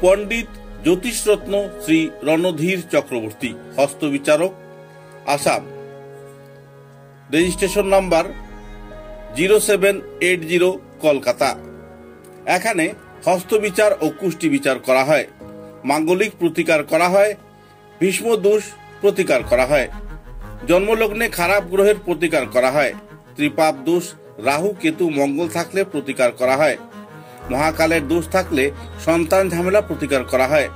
পণ্ডিত জ্যোতিষরত্ন শ্রী রণধীর চক্রবর্তী, হস্তবিচারক, Assam. Registration number 0780, Kolkata. এখানে হস্তবিচার ও কুষ্টি বিচার করা হয়, মাঙ্গলিক প্রতিকার করা হয়, ভীষ্ম দোষ প্রতিকার করা হয়, জন্মলগ্নে খারাপ গ্রহের প্রতিকার করা হয়, ত্রিপাপ দোষ, রাহু কেতু মঙ্গল থাকলে প্রতিকার করা হয়, মহাকালের দোষ থাকলে সন্তান ঝামেলা প্রতিকার করা হয়।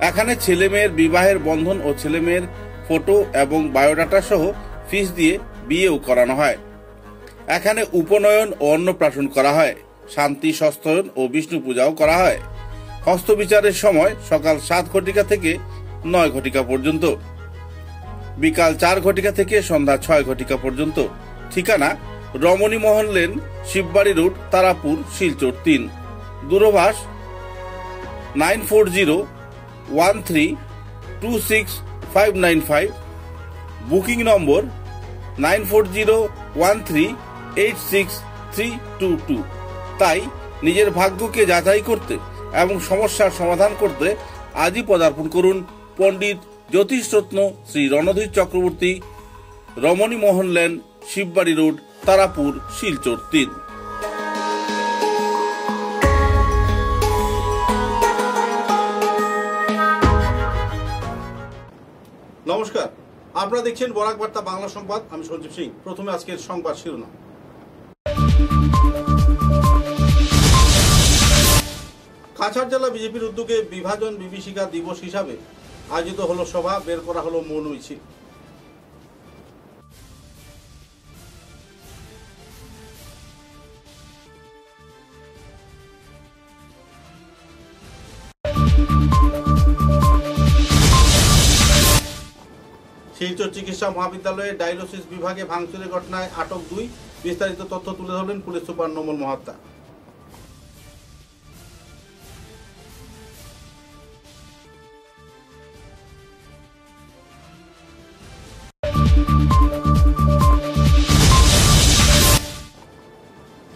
এখানে ছেলে মেয়ের বিবাহের বন্ধন ও ছেলে মেয়ের ফটো এবং বায়োডাটা সহ ফিস দিয়ে বিয়েও করানো হয়। এখানে উপনয়ন ও অন্নপ্রাশন করা হয়, শান্তি সস্তয়ন ও বিষ্ণু পূজাও করা হয়। হস্তবিচারের সময় সকাল 7 ঘটিকা থেকে 9 ঘটিকা পর্যন্ত, বিকাল 4 ঘটিকা থেকে সন্ধ্যা 6 ঘটিকা পর্যন্ত। ঠিকানা রমণী মোহন লেন, শিববাড়ি রোড, তারাপুর, শিলচর 3। দূরভাষ 9401326595। বুকিং নম্বর 9401386322। তাই নিজের ভাগ্যকে যাচাই করতে এবং সমস্যার সমাধান করতে আজই পদার্পণ করুন পণ্ডিত জ্যোতিষরত্ন শ্রী রণধীর চক্রবর্তী, রমণী মোহন লেন, শিববাড়ি রোড, তারাপুর, শিলচর 3। নমস্কার, আপনারা দেখছেন বরাক বার্তা বাংলা সংবাদ। আমি সঞ্জীব সিং। প্রথমে আজকের সংবাদ শিরোনাম। কাছাড় জেলা বিজেপির উদ্যোগে বিভাজন বিভীষিকা দিবস হিসাবে আয়োজিত হলো সভা, বের করা হলো মৌন মিছিল। শিলচর চিকিৎসা মহাবিদ্যালয়ে ডায়ালিসিস বিভাগে ভাঙচুরের ঘটনায় আটক 2। বিস্তারিত তথ্য তুলে ধরলেন পুলিশ সুপার নোমল মহাত্তা।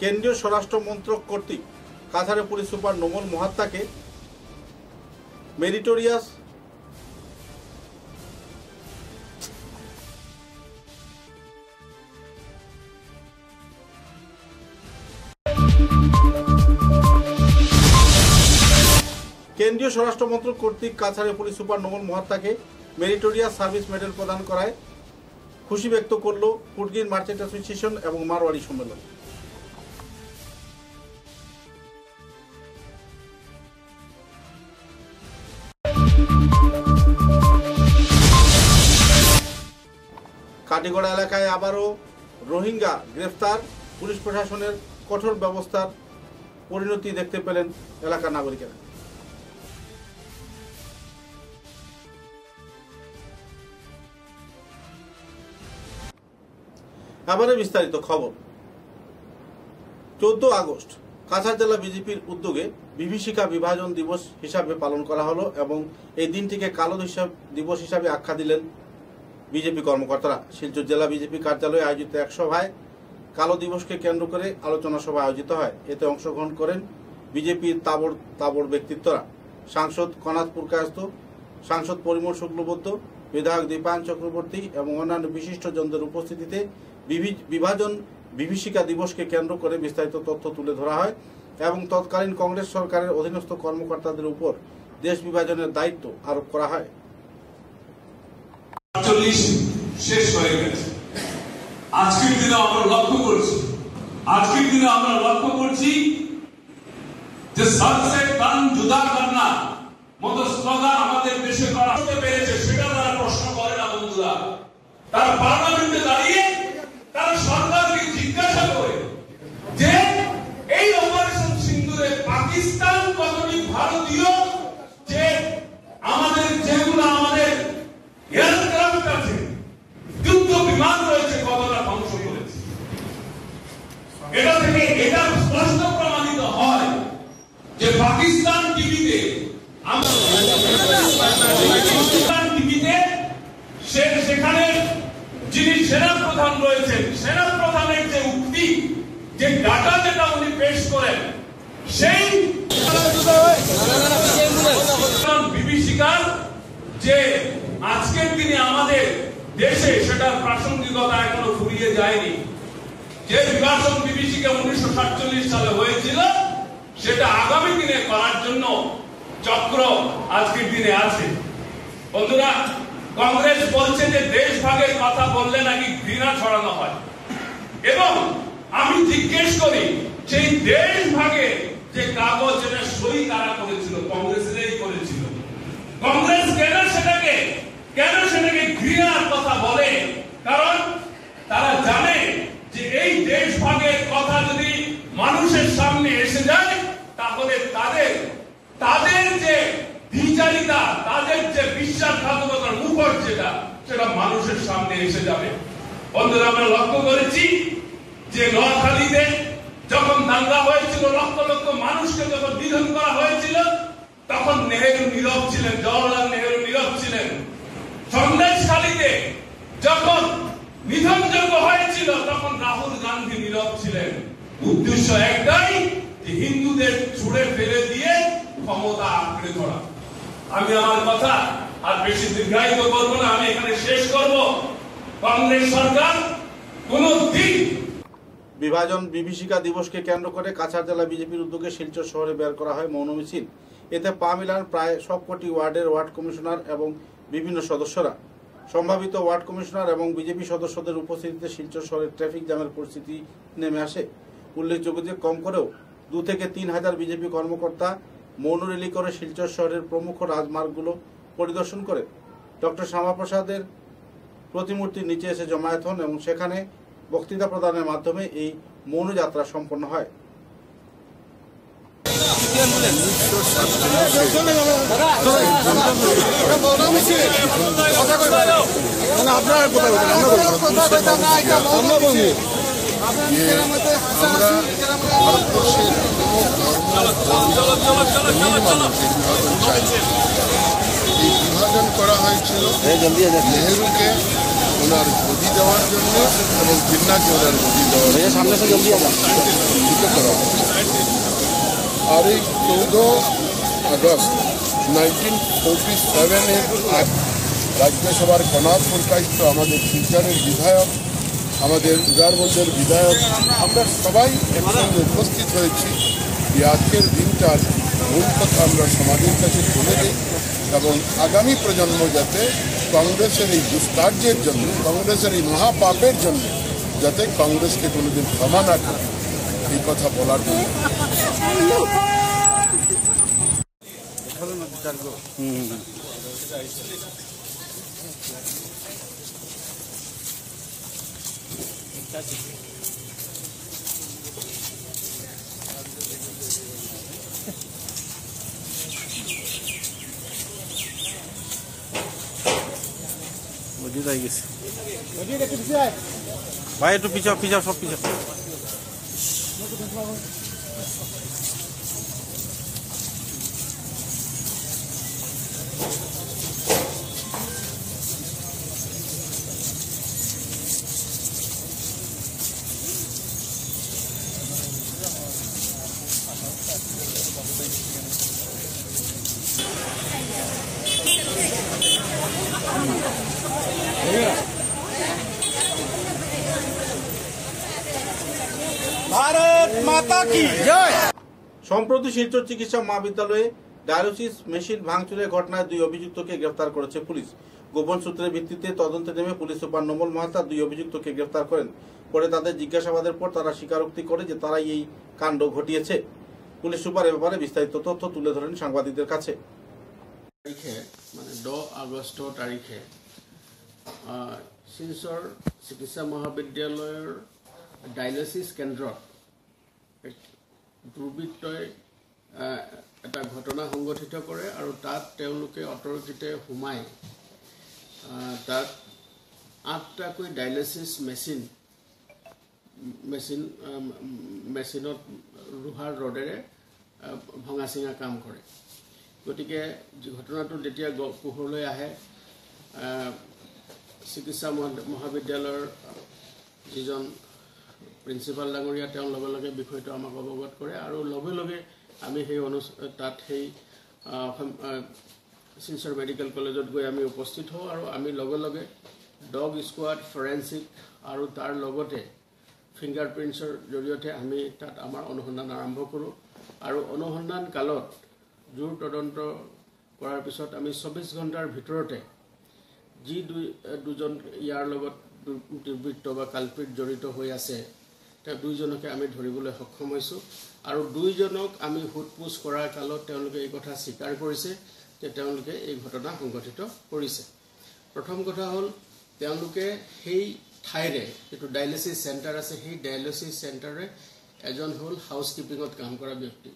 কেন্দ্রীয় স্বরাষ্ট্র মন্ত্রক কর্তৃক কাছাড়ের পুলিশ সুপার নোমল মহাত্তাকে মেরিটোরিয়াস কেন্দ্রীয় স্বরাষ্ট্র মন্ত্রক কর্তৃক কাছাড়ের পুলিশ সুপার নোমল মহাত্তাকে মেরিটোরিয়াস সার্ভিস মেডেল প্রদান করায় খুশি ব্যক্ত করল ফুটগির মার্চেন্ট অ্যাসোসিয়েশন এবং মারওয়াড়ি সম্মেলন। কাটিগড়া এলাকায় আবারও রোহিঙ্গা গ্রেফতার, পুলিশ প্রশাসনের কঠোর ব্যবস্থার পরিণতি দেখতে পেলেন এলাকার নাগরিকেরা। এবারে বিস্তারিত খবর। 14 আগস্ট কাছাড় জেলা বিজেপির উদ্যোগে বিভীষিকা বিভাজন দিবস হিসাবে পালন করা হলো এবং এই দিনটিকে কালো দিবস হিসাবে আখ্যা দিলেন বিজেপি কর্মকর্তারা। শিলচর জেলা বিজেপি কার্যালয়ে আয়োজিত এক সভায় কালো দিবসকে কেন্দ্র করে আলোচনা সভা আয়োজিত হয়। এতে অংশগ্রহণ করেন বিজেপির তাবড় ব্যক্তিত্বরা, সাংসদ কনাথ পুরকায়স্থ, সাংসদ পরিমল শুক্লবৈদ্য, বিধায়ক দীপায়ন চক্রবর্তী এবং অন্যান্য বিশিষ্ট জনদের উপস্থিতিতে বিভাজন বিভীষিকা দিবসকে কেন্দ্র করে বিস্তারিত তথ্য তুলে ধরা হয় এবং তৎকালীন কংগ্রেস সরকারের অধীনস্থ কর্মকর্তাদের উপর দেশ বিভাজনের দায়িত্ব আরোপ করা হয়। 48 শেষ হয়ে গেছে। আজকের দিনে আমরা লক্ষ্য করছি যে সানসেট বান জুদা করনা মতো স্লোগান আমাদের দেশে করা হতে পেরেছে, সেটা তারা প্রশ্ন করে না বন্ধুরা। তারা পার্লামেন্টে দাঁড়িয়ে তারা সরকারকে জিজ্ঞাসা করে যে এই অপারেশন সিন্দুরে পাকিস্তান কতটি ভারতীয়, যে আমাদের যেগুলো আমাদের এয়ারক্রাফট আছে, যুদ্ধ বিমান রয়েছে, কতটা ধ্বংস করেছে। এটা থেকে এটা স্পষ্ট প্রমাণিত হয় যে পাকিস্তান টিভিতে সেখানে যিনি সেনাপ্রধান রয়েছেন, সেনাপ্রধানের যে উক্তি, যে ডাটা যেটা উনি পেশ করেন, সেই আজকের দিনে আমাদের দেশে সেটার প্রাসঙ্গিকতা এখনো ফুরিয়ে যায়নি। যে বিভাজন বিভীষিকা 1947 সালে হয়েছিল সেটা আগামী দিনে করার জন্য চক্র আজকের দিনে আছে। বন্ধুরা, কংগ্রেস বলছে যে দেশ ভাগের কথা বললে নাকি ঘৃণা ছড়ানো হয়, এবং আমি জিজ্ঞেস করি সেই দেশ ভাগে যে কাগজ যেটা সই কারা করেছিল? কংগ্রেসেরই করেছিল। কংগ্রেস কেন সেটাকে ঘৃণার কথা বলে? কারণ তারা জানে যে এই দেশ ভাগের কথা যদি মানুষের সামনে এসে যায় তাহলে তাদের যে দ্বিচারিতা, তাদের যে বিশ্বাসঘাতকতার মুখোশ সেটা মানুষের সামনে এসে যাবে। বন্ধুরা, আমরা লক্ষ্য করেছি যে নোয়াখালীতে যখন দাঙ্গা হয়েছিল, লক্ষ লক্ষ মানুষকে যখন নিধন করা হয়েছিল, তখন নেহেরু নীরব ছিলেন, জওহরলাল নেহেরু নীরব ছিলেন। সন্দেশখালীতে যখন নিধনযোগ্য হয়েছিল তখন রাহুল গান্ধী নীরব ছিলেন। উদ্দেশ্য একটাই, যে হিন্দুদের ছুড়ে ফেলে দিয়ে ক্ষমতা আঁকড়ে ধরা। আমি আমার কথা আর বেশি দীর্ঘায়িত করবো না, আমি এখানে শেষ করব। কংগ্রেস সরকার কোন দিন বিভাজন বিভীষিকা দিবসকে কেন্দ্র করে কাছাড় জেলা বিজেপির উদ্যোগে শিলচর শহরে বের করা হয় মৌন মিছিল। এতে পা মিলান প্রায় সবকটি ওয়ার্ডের ওয়ার্ড কমিশনার এবং বিভিন্ন সদস্যরা। সম্ভাবিত ওয়ার্ড কমিশনার এবং বিজেপি সদস্যদের উপস্থিতিতে শিলচর শহরে ট্রাফিক জ্যামের পরিস্থিতি নেমে আসে। উল্লেখযোগ্য যে কম করেও 2 থেকে 3 হাজার বিজেপি কর্মকর্তা মৌন র্যালি করে শিলচর শহরের প্রমুখ রাজমার্গগুলো পরিদর্শন করে ডক্টর শ্যামাপ্রসাদের প্রতিমূর্তির নিচে এসে জমায়েত হন এবং সেখানে বক্তৃতা প্রদানের মাধ্যমে এই মৌন যাত্রা সম্পন্ন হয়। বিভাজন করা হয়েছিল নেহেরুকে ওনার গদি দেওয়ার জন্য এবং জিন্নাকে ওনার গদি দেওয়ার করা আর এই 14 আগস্ট 1947-এর রাজ্যসভার কনাথপুর কাইস্ত আমাদের শিলচরের বিধায়ক, আমাদের উদারবন্দের বিধায়ক, আমরা সবাই একসঙ্গে উপস্থিত হয়েছি যে আজকের দিনটার মূল কথা আমরা সমাজের কাছে তুলে দিই এবং আগামী প্রজন্ম যাতে কংগ্রেসের এই দুষ্কার্যের জন্য, কংগ্রেসের এই মহাপাপের জন্য যাতে কংগ্রেসকে কোনোদিন ক্ষমা না করে, এই কথা বলার জন্য। ভাই একটু পিছাও পিছাও, সব পিছাও। भारत माता की जय। সম্প্রতি শিলচর চিকিৎসা মহাবিদ্যালয়ে ডায়ালিসিস মেশিন ভাঙচুরের ঘটনায় 2 অভিযুক্তকে গ্রেফতার করেছে পুলিশ। গোপন সূত্রের ভিত্তিতে তদন্তে নেমে পুলিশ সুপার নোমল মাহাতা 2 অভিযুক্তকে গ্রেফতার করেন। পরে তাদের জিজ্ঞাসাবাদের পর তারা স্বীকারোক্তি করে যে তারাই এই কাণ্ড ঘটিয়েছে। পুলিশ সুপার এ ব্যাপারে বিস্তারিত তথ্য তুলে ধরেন সাংবাদিকদের কাছে। মানে 2 আগষ্ট তাৰিখে শিলচৰ চিকিৎসা মহাবিদ্যালয়ৰ ডায়ালিসিস কেন্দ্ৰত দুৰ্বৃত্তই এটা ঘটনা সংঘটিত কৰে আৰু তাত তেওঁলোকে অতৰ্কিতে সোমাই তাত 8টাকৈ ডায়ালিসিস মেচিনত লোহাৰ ৰডেৰে ভঙা চিঙা কাম কৰে। গতিকে ঘটনাটো যেতিয়া পোহৰলৈ আহে, চিকিৎসা মহাবিদ্যালয়ৰ যিজন প্ৰিন্সিপাল ডাঙৰীয়া তেওঁ লগে লগে বিষয়টো আমাক অৱগত কৰে আৰু লগে লগে আমি সেই তাত সেই শিলচৰ মেডিকেল কলেজত গৈ আমি উপস্থিত হওঁ আৰু আমি লগে লগে ডগ স্কোৱাড ফৰেনচিক আৰু তাৰ লগতে ফিংগাৰ প্ৰিণ্টছৰ জৰিয়তে আমি তাত আমাৰ অনুসন্ধান আৰম্ভ কৰোঁ আৰু অনুসন্ধান কালত জোৰ তদন্ত কৰাৰ পিছত আমি 24 ঘণ্টাৰ ভিতৰতে যি দুজন ইয়াৰ লগত দুৰ্বৃত্ত বা কালপিত জড়িত হৈ আছে তেওঁ দুইজনকে আমি ধৰিবলৈ সক্ষম হৈছোঁ আৰু দুইজনক আমি সোধপোছ কৰাৰ কালত তেওঁলোকে এই কথা স্বীকাৰ কৰিছে যে তেওঁলোকে এই ঘটনা সংঘটিত কৰিছে। প্ৰথম কথা হ'ল তেওঁলোকে সেই ঠাইৰে যিটো ডায়ালিচিছ চেণ্টাৰ আছে সেই ডায়ালিচিছ চেণ্টাৰে এজন হ'ল হাউচকিপিঙত কাম কৰা ব্যক্তি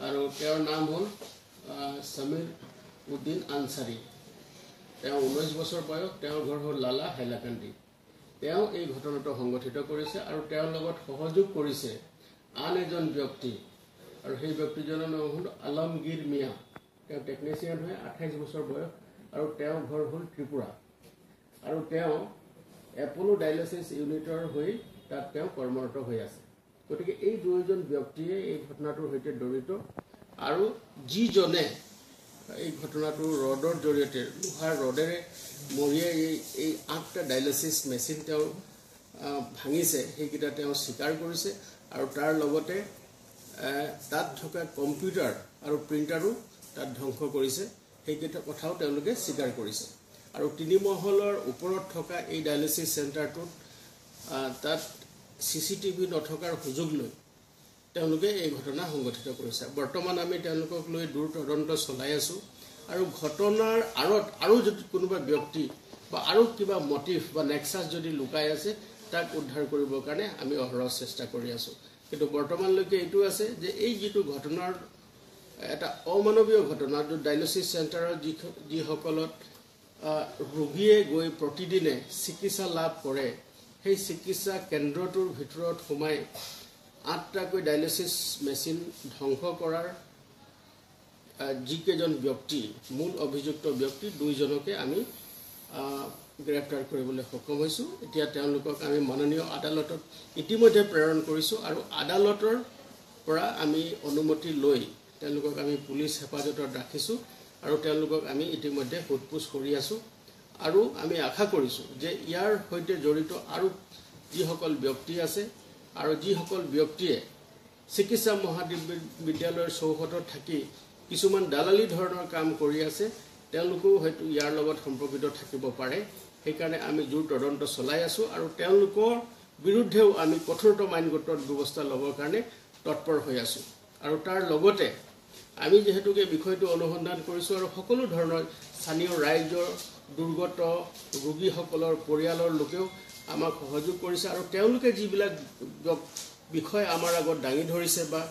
আৰু তেওঁৰ নাম হ'ল সমীৰ উদ্দিন আনচাৰী। তেওঁ 19 বছৰ বয়স, তেওঁৰ ঘৰ হ'ল লালা হাইলাকান্দি। তেওঁ এই ঘটনাটো সংঘটিত কৰিছে আৰু তেওঁৰ লগত সহযোগ কৰিছে আন এজন ব্যক্তি আৰু সেই ব্যক্তিজনৰ নাম হ'ল আলমগীৰ মিয়া। তেওঁ টেকনিচিয়ান হয়, 28 বছৰ বয়স আৰু তেওঁৰ ঘৰ হ'ল ত্ৰিপুৰা আৰু তেওঁ এপলো ডায়ালিচিছ ইউনিটৰ হৈ তাত তেওঁ কৰ্মৰত হৈ আছে। গতিকে এই দুয়োজন ব্যক্তিয়ে এই ঘটনাটোৰ সৈতে জড়িত আৰু যিজনে এই ঘটনাটো ৰডৰ জৰিয়তে লোহাৰ ৰডেৰে মৰিয়াই এই 8টা ডায়ালিচিছ মেচিন তেওঁ ভাঙিছে সেইকেইটা তেওঁ স্বীকাৰ কৰিছে আৰু তাৰ লগতে তাত থকা কম্পিউটাৰ আৰু প্ৰিণ্টাৰো তাত ধ্বংস কৰিছে সেইকেইটা কথাও তেওঁলোকে স্বীকাৰ কৰিছে আৰু 3 মহলৰ ওপৰত থকা এই ডায়ালিচিছ চেণ্টাৰটোত তাত CCTV নথকাৰ সুযোগ লৈ তেওঁলোকে এই ঘটনা সংঘটিত কৰিছে। বৰ্তমান আমি তেওঁলোকক লৈ দূৰ তদন্ত চলাই আছোঁ আৰু ঘটনাৰ আঁৰত আৰু যদি কোনোবা ব্যক্তি বা আৰু কিবা মটিভ বা নেক্সাছ যদি লুকাই আছে তাক উদ্ধাৰ কৰিবৰ কাৰণে আমি অহৰহ চেষ্টা কৰি আছোঁ। কিন্তু বৰ্তমানলৈকে এইটো আছে যে এই যিটো ঘটনাৰ এটা অমানৱীয় ঘটনা, য'ত ডায়ালিচিছ চেণ্টাৰত যিসকলত ৰোগীয়ে গৈ প্ৰতিদিনে চিকিৎসা লাভ কৰে সেই চিকিৎসা কেন্দ্ৰটোৰ ভিতৰত সোমাই 8টাকৈ ডায়ালিচিছ মেচিন ধ্বংস কৰাৰ যিকেইজন ব্যক্তি মূল অভিযুক্ত ব্যক্তি দুইজনকে আমি গ্ৰেপ্তাৰ কৰিবলৈ সক্ষম হৈছোঁ। এতিয়া তেওঁলোকক আমি মাননীয় আদালতত ইতিমধ্যে প্ৰেৰণ কৰিছোঁ আৰু আদালতৰ পৰা আমি অনুমতি লৈ তেওঁলোকক আমি পুলিচ হেফাজতত ৰাখিছোঁ আৰু তেওঁলোকক আমি ইতিমধ্যে সোধপোছ কৰি আছোঁ আৰু আমি আশা কৰিছোঁ যে ইয়াৰ সৈতে জড়িত আৰু যিসকল ব্যক্তি আছে আৰু যিসকল ব্যক্তিয়ে চিকিৎসা মহাবিদ্যালয়ৰ চৌহদত থাকি কিছুমান দালালি ধৰণৰ কাম কৰি আছে তেওঁলোকেও হয়তো ইয়াৰ লগত সম্পৰ্কিত থাকিব পাৰে। সেইকাৰণে আমি জোৰ তদন্ত চলাই আছোঁ আৰু তেওঁলোকৰ বিৰুদ্ধেও আমি কঠোৰতম আইনগত ব্যৱস্থা ল'বৰ কাৰণে তৎপৰ হৈ আছোঁ আৰু তাৰ লগতে আমি যিহেতুকে বিষয়টো অনুসন্ধান কৰিছোঁ আৰু সকলো ধৰণৰ স্থানীয় ৰাইজৰ দুৰ্গত ৰোগীসকলৰ পৰিয়ালৰ লোকেও আমাক সহযোগ কৰিছে আৰু তেওঁলোকে যিবিলাক বিষয় আমাৰ আগত দাঙি ধৰিছে বা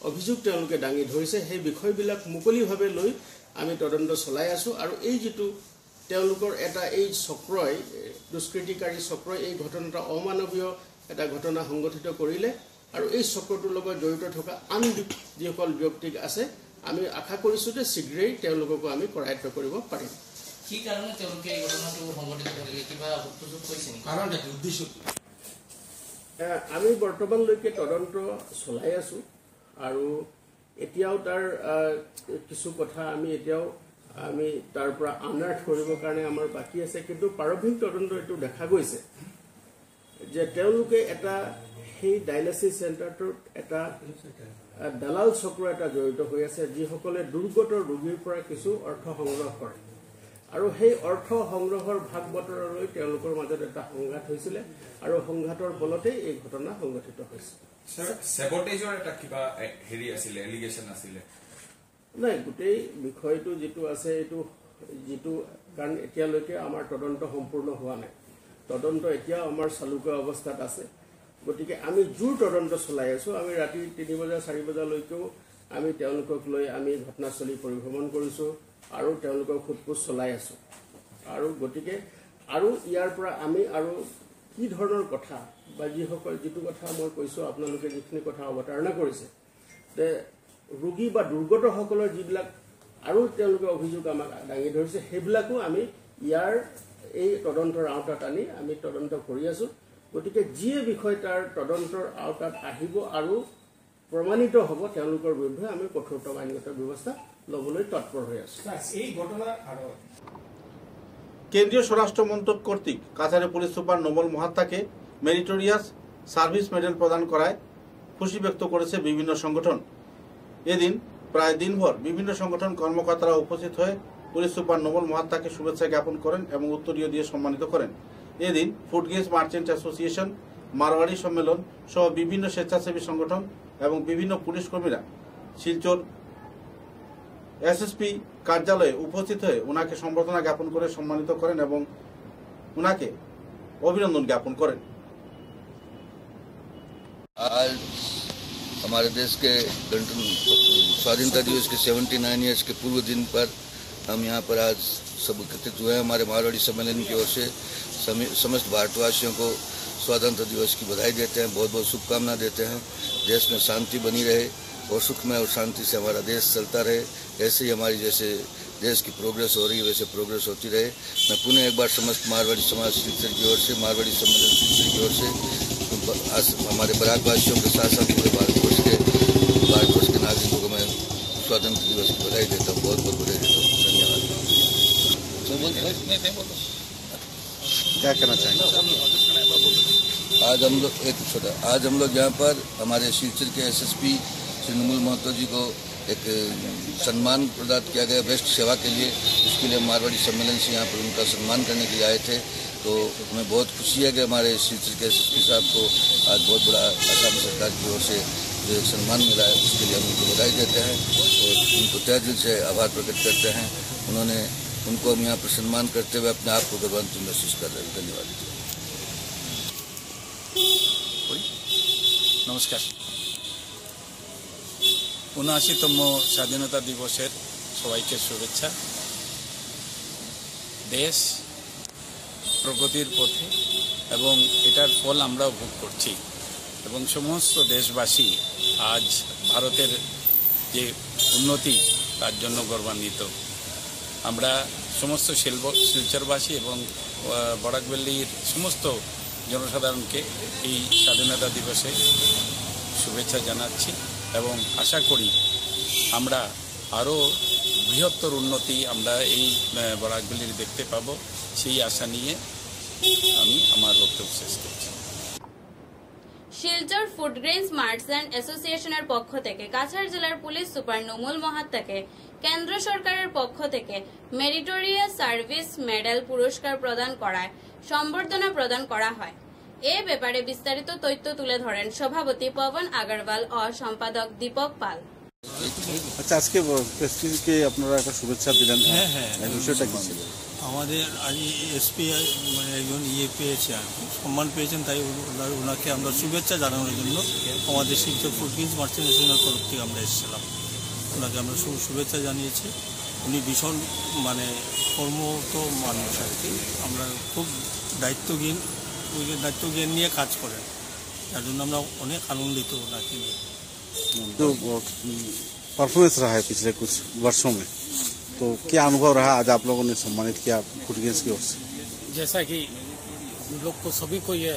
অভিযোগ তেওঁলোকে দাঙি ধৰিছে সেই বিষয়বিলাক মুকলিভাৱে লৈ আমি তদন্ত চলাই আছোঁ আৰু এই যিটো তেওঁলোকৰ এটা এই চক্ৰই দুষ্কৃতিকাৰী চক্ৰই এই ঘটনাটা অমানৱীয় এটা ঘটনা সংঘটিত কৰিলে আৰু এই চক্ৰটোৰ লগত জড়িত থকা আন যিসকল ব্যক্তি আছে আমি আশা কৰিছোঁ যে শীঘ্ৰেই তেওঁলোককো আমি কৰায়ত্ব কৰিব পাৰিম। কি কাৰণে তেওঁলোকে এই ঘটনাটো সংঘটিত কৰিলে, কিবা সুযোগ কৰিছে নেকি? কাৰণ উদ্দেশ্য আমি বৰ্তমানলৈকে তদন্ত চলাই আছোঁ আৰু এতিয়াও তাৰ কিছু কথা আমি তাৰ পৰা আনাৰ্থ কৰিবৰ কাৰণে আমাৰ বাকী আছে। কিন্তু প্ৰাৰম্ভিক তদন্ত এইটো দেখা গৈছে যে তেওঁলোকে এটা সেই ডায়ালিচিছ চেণ্টাৰটোত এটা দালাল চক্ৰ এটা জড়িত হৈ আছে যিসকলে দুৰ্গত ৰোগীৰ পৰা কিছু অৰ্থ সংগ্ৰহ কৰে আৰু সেই অৰ্থ সংগ্ৰহৰ ভাগ বতৰালৈ তেওঁলোকৰ মাজত এটা সংঘাত হৈছিলে আৰু সংঘাতৰ ফলতেই এই ঘটনা সংঘটিত হৈছে। সেবটেজৰ এটা কিবা হেৰি আছিলে, এলিগেশ্যন আছিলে নাই, গোটেই বিষয়টো যিটো আছে এইটো কাৰণ এতিয়ালৈকে আমাৰ তদন্ত সম্পূৰ্ণ হোৱা নাই, তদন্ত এতিয়াও আমাৰ চালুকা অৱস্থাত আছে। গতিকে আমি জোৰ তদন্ত চলাই আছোঁ। আমি ৰাতি 3 বজা 4 বজালৈকেও আমি তেওঁলোকক লৈ আমি ঘটনাস্থলী পৰিভ্ৰমণ কৰিছোঁ আৰু তেওঁলোকক সোধপোছ চলাই আছোঁ আৰু গতিকে আৰু ইয়াৰ পৰা আমি আৰু কি ধৰণৰ কথা বা যিটো কথা মই কৈছোঁ আপোনালোকে যিখিনি কথা অৱতাৰণা কৰিছে যে ৰোগী বা দুৰ্গতসকলৰ যিবিলাক আৰু তেওঁলোকে অভিযোগ আমাক দাঙি ধৰিছে সেইবিলাকো আমি ইয়াৰ এই তদন্তৰ আওতাত আনি আমি তদন্ত কৰি আছোঁ। গতিকে যিয়ে বিষয় তাৰ তদন্তৰ আওতাত আহিব আৰু প্ৰমাণিত হ'ব তেওঁলোকৰ বিৰুদ্ধে আমি কঠোৰতম আইনগত ব্যৱস্থা লবলৈ তৎপৰ হৈ আছে। কেন্দ্রীয় স্বরাষ্ট্র মন্ত্রক কর্তৃক কাছাড়ে পুলিশ সুপার নোবেল মহাত্মাকে মেরিটোরিয়াস সার্ভিস মেডেল প্রদান করায় খুশি ব্যক্ত করেছে বিভিন্ন সংগঠন। এদিন প্রায় দিনভর বিভিন্ন সংগঠন কর্মকর্তারা উপস্থিত হয়ে পুলিশ সুপার নোবেল মহাত্মাকে শুভেচ্ছা জ্ঞাপন করেন এবং উত্তরীয় দিয়ে সম্মানিত করেন। এদিন ফুডগেজ মার্চেন্ট অ্যাসোসিয়েশন, মারওয়াড়ি সম্মেলন সহ বিভিন্ন স্বেচ্ছাসেবী সংগঠন এবং বিভিন্ন পুলিশ কর্মীরা শিলচর এসএসপি কার্যালয়ে উপস্থিত হয়ে উনাকে সম্বর্ধনা জ্ঞাপন করে সম্মানিত করেন এবং উনাকে অভিনন্দন জ্ঞাপন করেন। आज हमारे देश के स्वाधीनता दिवस के 79 ईयर्स के पूर्व दिन पर हम यहाँ पर आज सब एकत्रित हुए हैं। हमारे मारवाड़ी सम्मेलन की ओर से समस्त भारतवासियों को स्वतंत्रता दिवस की बधाई देते हैं, बहुत बहुत शुभकामना देते हैं। देश में शांति बनी रहे और सुखमय और शांति से हमारा देश चलता रहे। ऐसे ही हमारी जैसे देश की प्रोग्रेस हो रही है वैसे प्रोग्रेस होती रहे। मैं पुनः एक बार समस्त मारवाड़ी समाज शिलचर की ओर से, मारवाड़ी सम्मेलन शिलचर की ओर से हमारे बराकवासियों के साथ साथ पूरे भारतवर्ष के नागरिकों को मैं स्वतंत्र दिवस की बधाई देता हूँ, बहुत बहुत बधाई देता हूँ। धन्यवाद। क्या कहना चाहेंगे? आज हम लोग यहाँ पर हमारे शिलचर के एसएसपी श्री नोबेल महतो जी को एक सम्मान प्रदान किया गया बेस्ट सेवा के लिए। उसके लिए मारवाड़ी सम्मेलन से यहाँ पर उनका सम्मान करने के लिए आए थे। तो हमें बहुत खुशी है कि हमारे शिलचर के एसएसपी साहब को आज बहुत बड़ा असम सरकार की ओर से जो सम्मान मिला है उसके लिए हम उनको बधाई देते हैं और उनको तहे दिल से आभार प्रकट करते हैं। उनको हम यहाँ पर सम्मान करते हुए अपने आप को गौरवान्वित महसूस कर रहे हैं। धन्यवाद। नमस्कार। ৭৯তম স্বাধীনতা দিবসের সবাইকে শুভেচ্ছা। দেশ প্রগতির পথে এবং এটার ফল আমরাও ভোগ করছি এবং সমস্ত দেশবাসী আজ ভারতের যে উন্নতি তার জন্য গর্বান্বিত। আমরা সমস্ত শিলচরবাসী এবং বরাকভ্যালির সমস্ত জনসাধারণকে এই স্বাধীনতা দিবসে শুভেচ্ছা জানাচ্ছি এবং আশা করি আমরা আরও বৃহত্তর উন্নতি আমরা এই বরাকভ্যালির দেখতে পাব, সেই আশা নিয়ে আমি আমার বক্তব্য শেষ করছি। শিলচর ফুডগ্রেন্স মার্চেন্ট অ্যাসোসিয়েশনের পক্ষ থেকে কাছাড় জেলার পুলিশ সুপার নোবেল মহাত্মাকে কেন্দ্র সরকারের পক্ষ থেকে মেরিটোরিয়াস সার্ভিস মেডেল পুরস্কার প্রদান করায় সম্বর্ধনা প্রদান করা হয়। এ ব্যাপারে বিস্তারিত তথ্য তুলে ধরেন সভাপতি পবন আগরওয়াল ও সম্পাদক দীপক পাল। আচ্ছা, আজকে প্রেসিডেন্টকে আপনারা একটা শুভেচ্ছা দিলেন, এই বিষয়টা কি ছিল? আমাদের আজ এসপি মানে একজন পেয়েছে আর কি, সম্মান পেয়েছেন, তাই ওনাকে আমরা শুভেচ্ছা জানানোর জন্য আমাদের শিলচর ফুডগ্রেন্স মার্চেন্ট অ্যাসোসিয়েশনের তরফ থেকে আমরা এসেছিলাম। ওনাকে আমরা শুভেচ্ছা জানিয়েছি। উনি ভীষণ মানে কর্মরত মানুষ আর কি, আমরা খুব দায়িত্ব জ্ঞান নিয়ে কাজ করেন, তার জন্য আমরা অনেক আনন্দিত ওনাকে নিয়ে। तो परफॉर्मेंस रहा है पिछले कुछ वर्षों में, तो क्या अनुभव रहा आज आप लोगों ने सम्मानित किया फूडग्रेन्स की ओर से? जैसा कि हम लोग को सभी को ये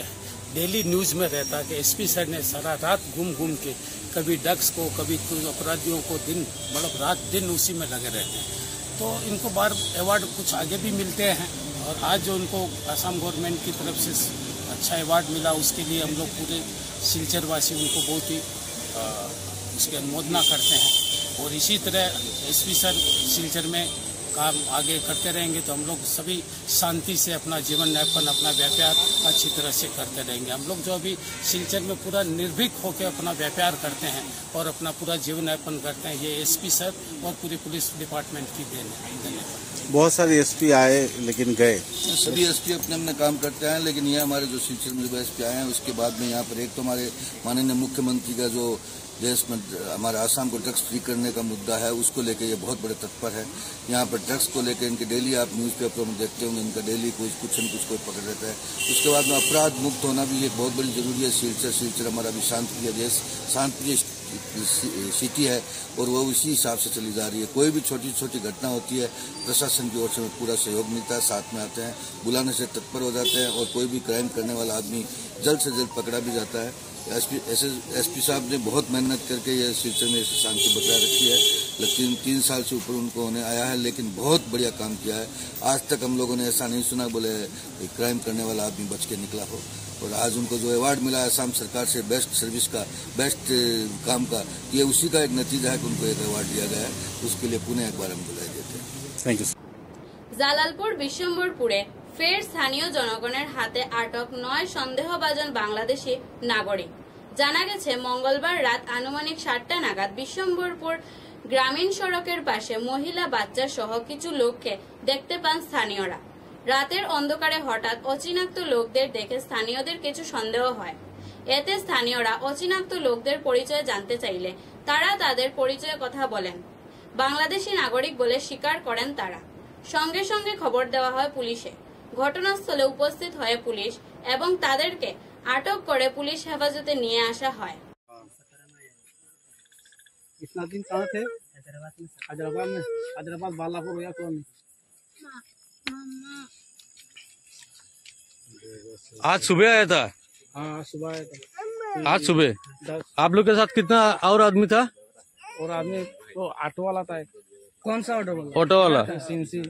डेली न्यूज में रहता है कि एसपी सर ने सारा रात घूम के कभी ड्रग्स को कभी अपराधियों को दिन मतलब रात दिन उसी में लगे रहते हैं, तो इनको बार अवार्ड कुछ आगे भी मिलते हैं और आज जो उनको असम गवर्नमेंट की तरफ से अच्छा अवार्ड मिला उसके लिए हम लोग पूरे शिलचरवासी उनको बहुत ही उसकी अनुमोदना करते हैं। और इसी तरह एसपी सर शिलचर में काम आगे करते रहेंगे तो हम लोग सभी शांति से अपना जीवन यापन अपना व्यापार अच्छी तरह से करते रहेंगे। हम लोग जो अभी शिलचर में पूरा निर्भीक होकर अपना व्यापार करते हैं और अपना पूरा जीवन यापन करते हैं, ये एसपी सर और पूरी पुलिस डिपार्टमेंट की देन है। धन्यवाद। बहुत सारे एसपी आए लेकिन गए, सभी एसपी अपने अपने काम करते हैं, लेकिन ये हमारे जो शिलचर में जो एसपी आए हैं उसके बाद में यहाँ पर एक तो हमारे माननीय मुख्यमंत्री का जो देश में हमारे आसाम को ड्रग्स फ्री करने का मुद्दा है उसको लेकर ये बहुत बड़े तत्पर है। यहाँ पर ड्रग्स को लेकर इनके डेली आप न्यूज़पेपर में देखते होंगे, इनका डेली कुछ न कुछ पकड़ रहता है। उसके बाद में अपराध मुक्त होना भी एक बहुत बड़ी जरूरी है। शिलचर हमारा भी शांतिप्रिय देश शांतिप्रिय सिटी है और वो उसी हिसाब से चली जा रही है। कोई भी छोटी छोटी घटना होती है प्रशासन की ओर से पूरा सहयोग मिलता है, साथ में आते हैं, बुलाने से तत्पर हो जाते हैं और कोई भी क्राइम करने वाला आदमी जल्द से जल्द पकड़ा भी जाता है। एसपी साहब ने बहुत मेहनत करके ये सिलसिले में शांति बरकरार रखी है। लेकिन 3 साल से ऊपर उनको होने आया है, लेकिन बहुत बढ़िया काम किया है। आज तक हम लोगों ने ऐसा नहीं सुना बोले क्राइम करने वाला आदमी बच के निकला हो। और आज उनको जो अवार्ड मिला है असम सरकार से बेस्ट सर्विस का, बेस्ट काम का, ये उसी का एक नतीजा है कि उनको एक अवार्ड दिया गया है। उसके लिए पुणे एक बार हम बुलाए देते हैं। Thank you. জালালপুর বিশ্বম্বরপুরে ফের স্থানীয় জনগণের হাতে আটক 9 সন্দেহভাজন বাংলাদেশি নাগরিক। জানা গেছে মঙ্গলবার রাত আনুমানিক 7টা নাগাদ বিশ্বম্বরপুর গ্রামীণ সড়কের পাশে মহিলা বাচ্চা সহ কিছু লোককে দেখতে পান স্থানীয়রা। রাতের অন্ধকারে হঠাৎ অচিনাক্ত লোকদের দেখে স্থানীয়দের কিছু সন্দেহ হয়। এতে স্থানীয়রা অচিনাক্ত লোকদের পরিচয় জানতে চাইলে তারা তাদের পরিচয়ের কথা বলেন। বাংলাদেশি নাগরিক বলে স্বীকার করেন তারা। সঙ্গে সঙ্গে খবর দেওয়া হয় পুলিশে। ঘটনাস্থলে উপস্থিত হয় পুলিশ এবং তাদেরকে আটক করে পুলিশ হেফাজতে নিয়ে আসা হয়। इतना दिन कहाँ थे? हैदराबाद में। हैदराबाद बालापुर या कौन? आज सुबह आया था। हाँ सुबह आया था। आज सुबह आप लोग के साथ कितना और आदमी था? और आदमी तो ऑटो वाला था। कौन सा ऑटो वाला? ऑटो वाला। सिंसी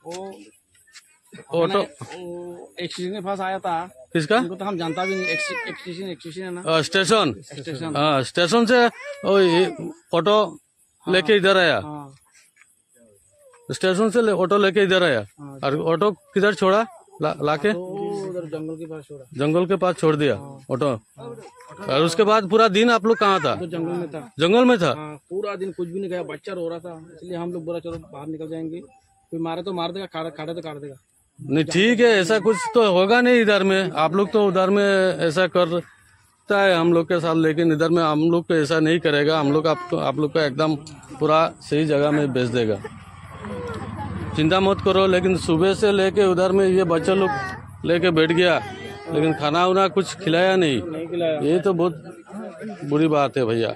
वो ऑटो एक्सीडेंट के पास आया था। किसका? उनको तो हम जानता भी नहीं। एक्सीडेंट है ना। स्टेशन। स्टेशन। हाँ स्टेशन से ऑटो लेके इधर आया। स्टेशन से ऑटो लेके इधर आया। और ऑटो किधर छोड़ा? लाके उधर जंगल के पास छोड़ा। जंगल के पास छोड़ दिया ऑटो। और उसके बाद पूरा दिन आप लोग कहाँ था? तो जंगल में था। जंगल में था। पूरा दिन कुछ भी नहीं गया। बच्चा रो रहा था, इसलिए हम लोग बोला चलो बाहर निकल जाएंगे। कोई मारे तो मार देगा, काटे तो काट देगा। नहीं ठीक है, ऐसा कुछ तो होगा नहीं इधर में। आप लोग तो उधर में ऐसा करता है हम लोग के साथ, लेकिन इधर में हम लोग को ऐसा नहीं करेगा। हम लोग आप लोग का एकदम पूरा सही जगह में भेज देगा, चिंता मत करो। लेकिन सुबह से लेके उधर में ये बच्चे लोग लेके बैठ गया, लेकिन खाना उना कुछ खिलाया नहीं। ये तो बहुत बुरी बात है भैया।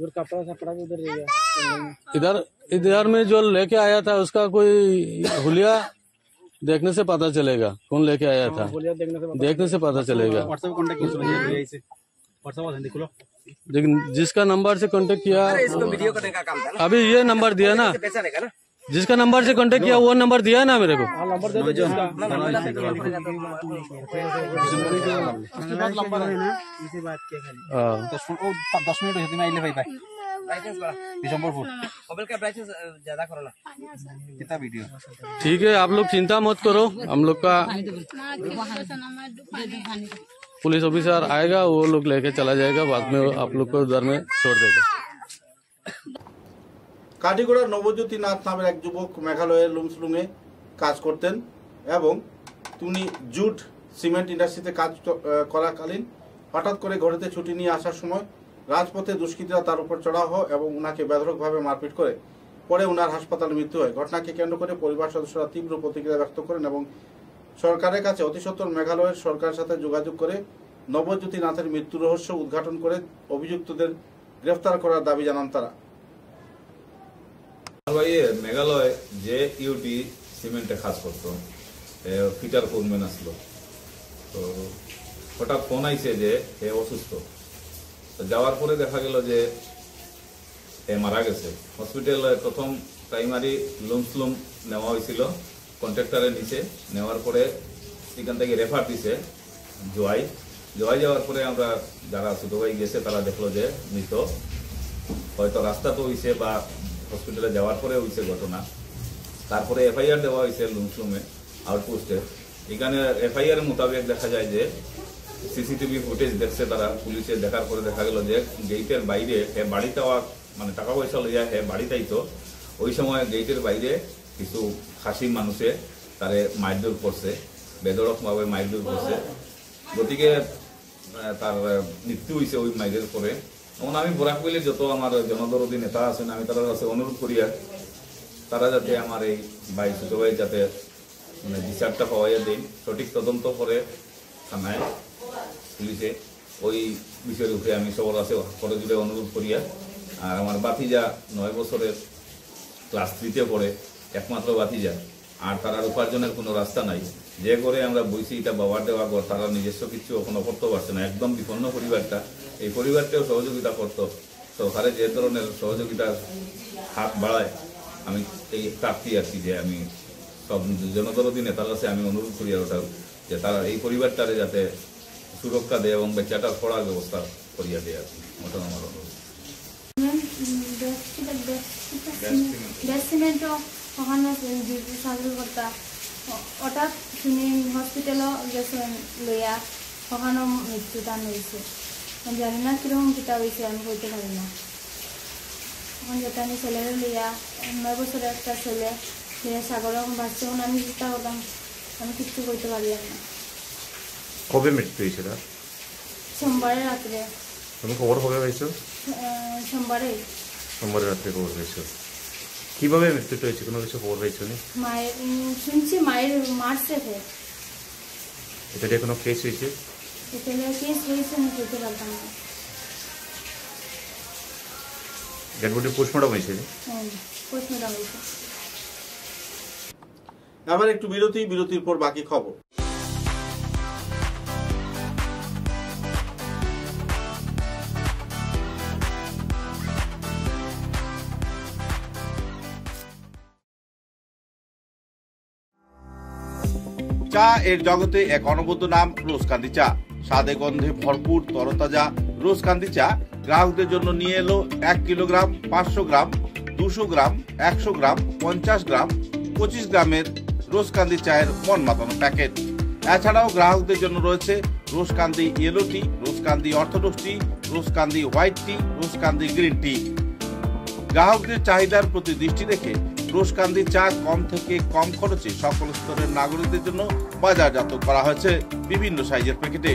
कपड़ा सपड़ा भी उधर गया। इधर में जो लेके आया था उसका कोई हुलिया देखने से पता चलेगा कौन लेके आया था। देखने से पता चलेगा। लेकिन जिसका नंबर से कांटेक्ट किया, अभी ये नंबर दिया ना, जिसका नंबर से कांटेक्ट किया वो नंबर दिया ना मेरे को। नंबर दे दो। इसी बात के खाली 10 मिनट होती मैं आइले भाई बिशंबरपुर मोबाइल का प्राइस ज्यादा करो ना। कितना वीडियो? ठीक है, आप लोग चिंता मत करो। हम लोग का पुलिस ऑफिसर आएगा, वो लोग लेके चला जाएगा। बाद में आप लोग को उधर में छोड़ देगा। কাটিগড়ার নবজ্যোতি নাথ নামের এক যুবক মেঘালয়ের লুমসলুঙে কাজ করতেন এবং তিনি জুট সিমেন্ট ইন্ডাস্ট্রিতে কাজ করাকালীন হঠাৎ করে ঘরেতে ছুটি নিয়ে আসার সময় রাজপথে দুষ্কৃতীরা তার উপর চড়াও হয় এবং উনাকে বেধড়কভাবে মারপিট করে পরে উনার হাসপাতালে মৃত্যু হয়। ঘটনাকে কেন্দ্র করে পরিবার সদস্যরা তীব্র প্রতিক্রিয়া ব্যক্ত করেন এবং সরকারের কাছে অতি সত্বর মেঘালয়ের সরকারের সাথে যোগাযোগ করে নবজ্যোতি নাথের মৃত্যু রহস্য উদ্ঘাটন করে অভিযুক্তদের গ্রেফতার করার দাবি জানান তারা। মেঘালয় যে ইউটি সিমেন্টে কাজ করতো, ফিটার ফোনম্যান আসলো, তো হঠাৎ ফোন আইছে যে এ অসুস্থ। তো যাওয়ার পরে দেখা গেল যে এ মারা গেছে। হসপিটালে প্রথম প্রাইমারি লুমসলুম নেওয়া হয়েছিল, কন্ট্রাক্টরের নিচে নেওয়ার পরে এখান থেকে রেফার দিছে জোয়াই যাওয়ার পরে আমরা যারা ছোট ভাই গেছে তারা দেখলো যে মৃত। হয়তো রাস্তা তো হয়েছে বা হসপিটালে যাওয়ার পরে হয়েছে ঘটনা। তারপরে এফআইআর দেওয়া হয়েছে লুমসলুমে আউটপোস্টে। এখানে এফআইআর মোতাবেক দেখা যায় যে সিসিটিভি ফুটেজ দেখছে তারা, পুলিশে দেখার পরে দেখা গেল যে গেটের বাইরে বাড়িতে মানে টাকা পয়সা লইয়া বাড়িতেই তো ওই সময় গেটের বাইরে কিছু খাসি মানুষে তারে মারধর করছে, বেদরকভাবে মারধর করছে। গতিকে তার মৃত্যু হয়েছে ওই মাইরের পরে। তখন আমি বরাকবেলি যত আমার জনদরদী নেতা আছেন আমি তাদের কাছে অনুরোধ করি তারা যাতে আমার এই ভাই ছোট ভাই যাতে মানে বিচারটা পাওয়াইয়া দেয়, সঠিক তদন্ত করে থানায় পুলিশে ওই বিষয়ের উপরে আমি সবার কাছে করে জুড়ে অনুরোধ করিয়া। আর আমার বাতিজা 9 বছরের ক্লাস 3-তে পড়ে, একমাত্র বাতিজা, আর তার উপার্জনের কোনো রাস্তা নাই। যে করে আমরা বইছি এটা বাবার দেওয়া ঘর, তারা নিজস্ব কিছু এখনো করতে পারছে না, একদম বিপন্ন পরিবারটা। এই পরিবারটাও সহযোগিতা করতো, সরকারে যে ধরনের সহযোগিতার হাত বাড়ায় আমি এই প্রাপ্তি আছি যে আমি সব জনদরদী নেতার কাছে আমি অনুরোধ করি ওটা যে তারা এই পরিবারটারে যাতে সুরক্ষা দেয় এবং বেচাটার পড়ার ব্যবস্থা করিয়া দেয় আর কি, ওটা আমার অনুরোধ। হঠাৎ শুনি হসপিটালও গেছেন লইয়া ওখানেও মৃত্যুদান হয়েছে। জানি না কিরকম কিতা হয়েছে, আমি বলতে পারি না। এখন যেটা আমি ছেলেরে লইয়া 9 বছরের একটা ছেলে সে সাগরে বাঁচছে, এখন আমি চিন্তা করলাম, আমি কিচ্ছু করতে পারলাম না। কবে মৃত্যু হয়েছে? সোমবারের রাত্রে। তুমি খবর কবে পাইছো? সোমবারের রাত্রে খবর পাইছো। কিভাবে মৃত্যুটা হয়েছে, কোনো কিছু খবর পাইছো? মায়ের শুনছি মায়ের মারছে। এটা দিয়ে কোনো কেস হয়েছে? এটা কেস হয়েছে আমি বলতে পারতাম না। ডেড বডি পোস্টমর্টম হয়েছে? পোস্টমর্টম হয়েছে। আবার একটু বিরতির পর বাকি খবর। চা এর জগতে এক অনবদ্য নাম রোজকান্দি চা। স্বাদে গন্ধে ভরপুর তরতাজা রোজকান্দি চা গ্রাহকদের জন্য নিয়ে এলো 1 কিলোগ্রাম, 500 গ্রাম, 200 গ্রাম, 100 গ্রাম, 50 গ্রাম, 25 গ্রামের রোজকান্দি চায়ের মন মাতানো প্যাকেট। এছাড়াও গ্রাহকদের জন্য রয়েছে রোজকান্দি ইয়েলো টি, রোজকান্দি অর্থোডক্স টি, রোজকান্দি হোয়াইট টি, রোজকান্দি গ্রিন টি। গ্রাহকদের চাহিদার প্রতি দৃষ্টি রেখে রোজকান্দি চা কম থেকে কম খরচে সকল স্তরের নাগরিকদের জন্য বাজারজাত করা হয়েছে বিভিন্ন সাইজের প্যাকেটে।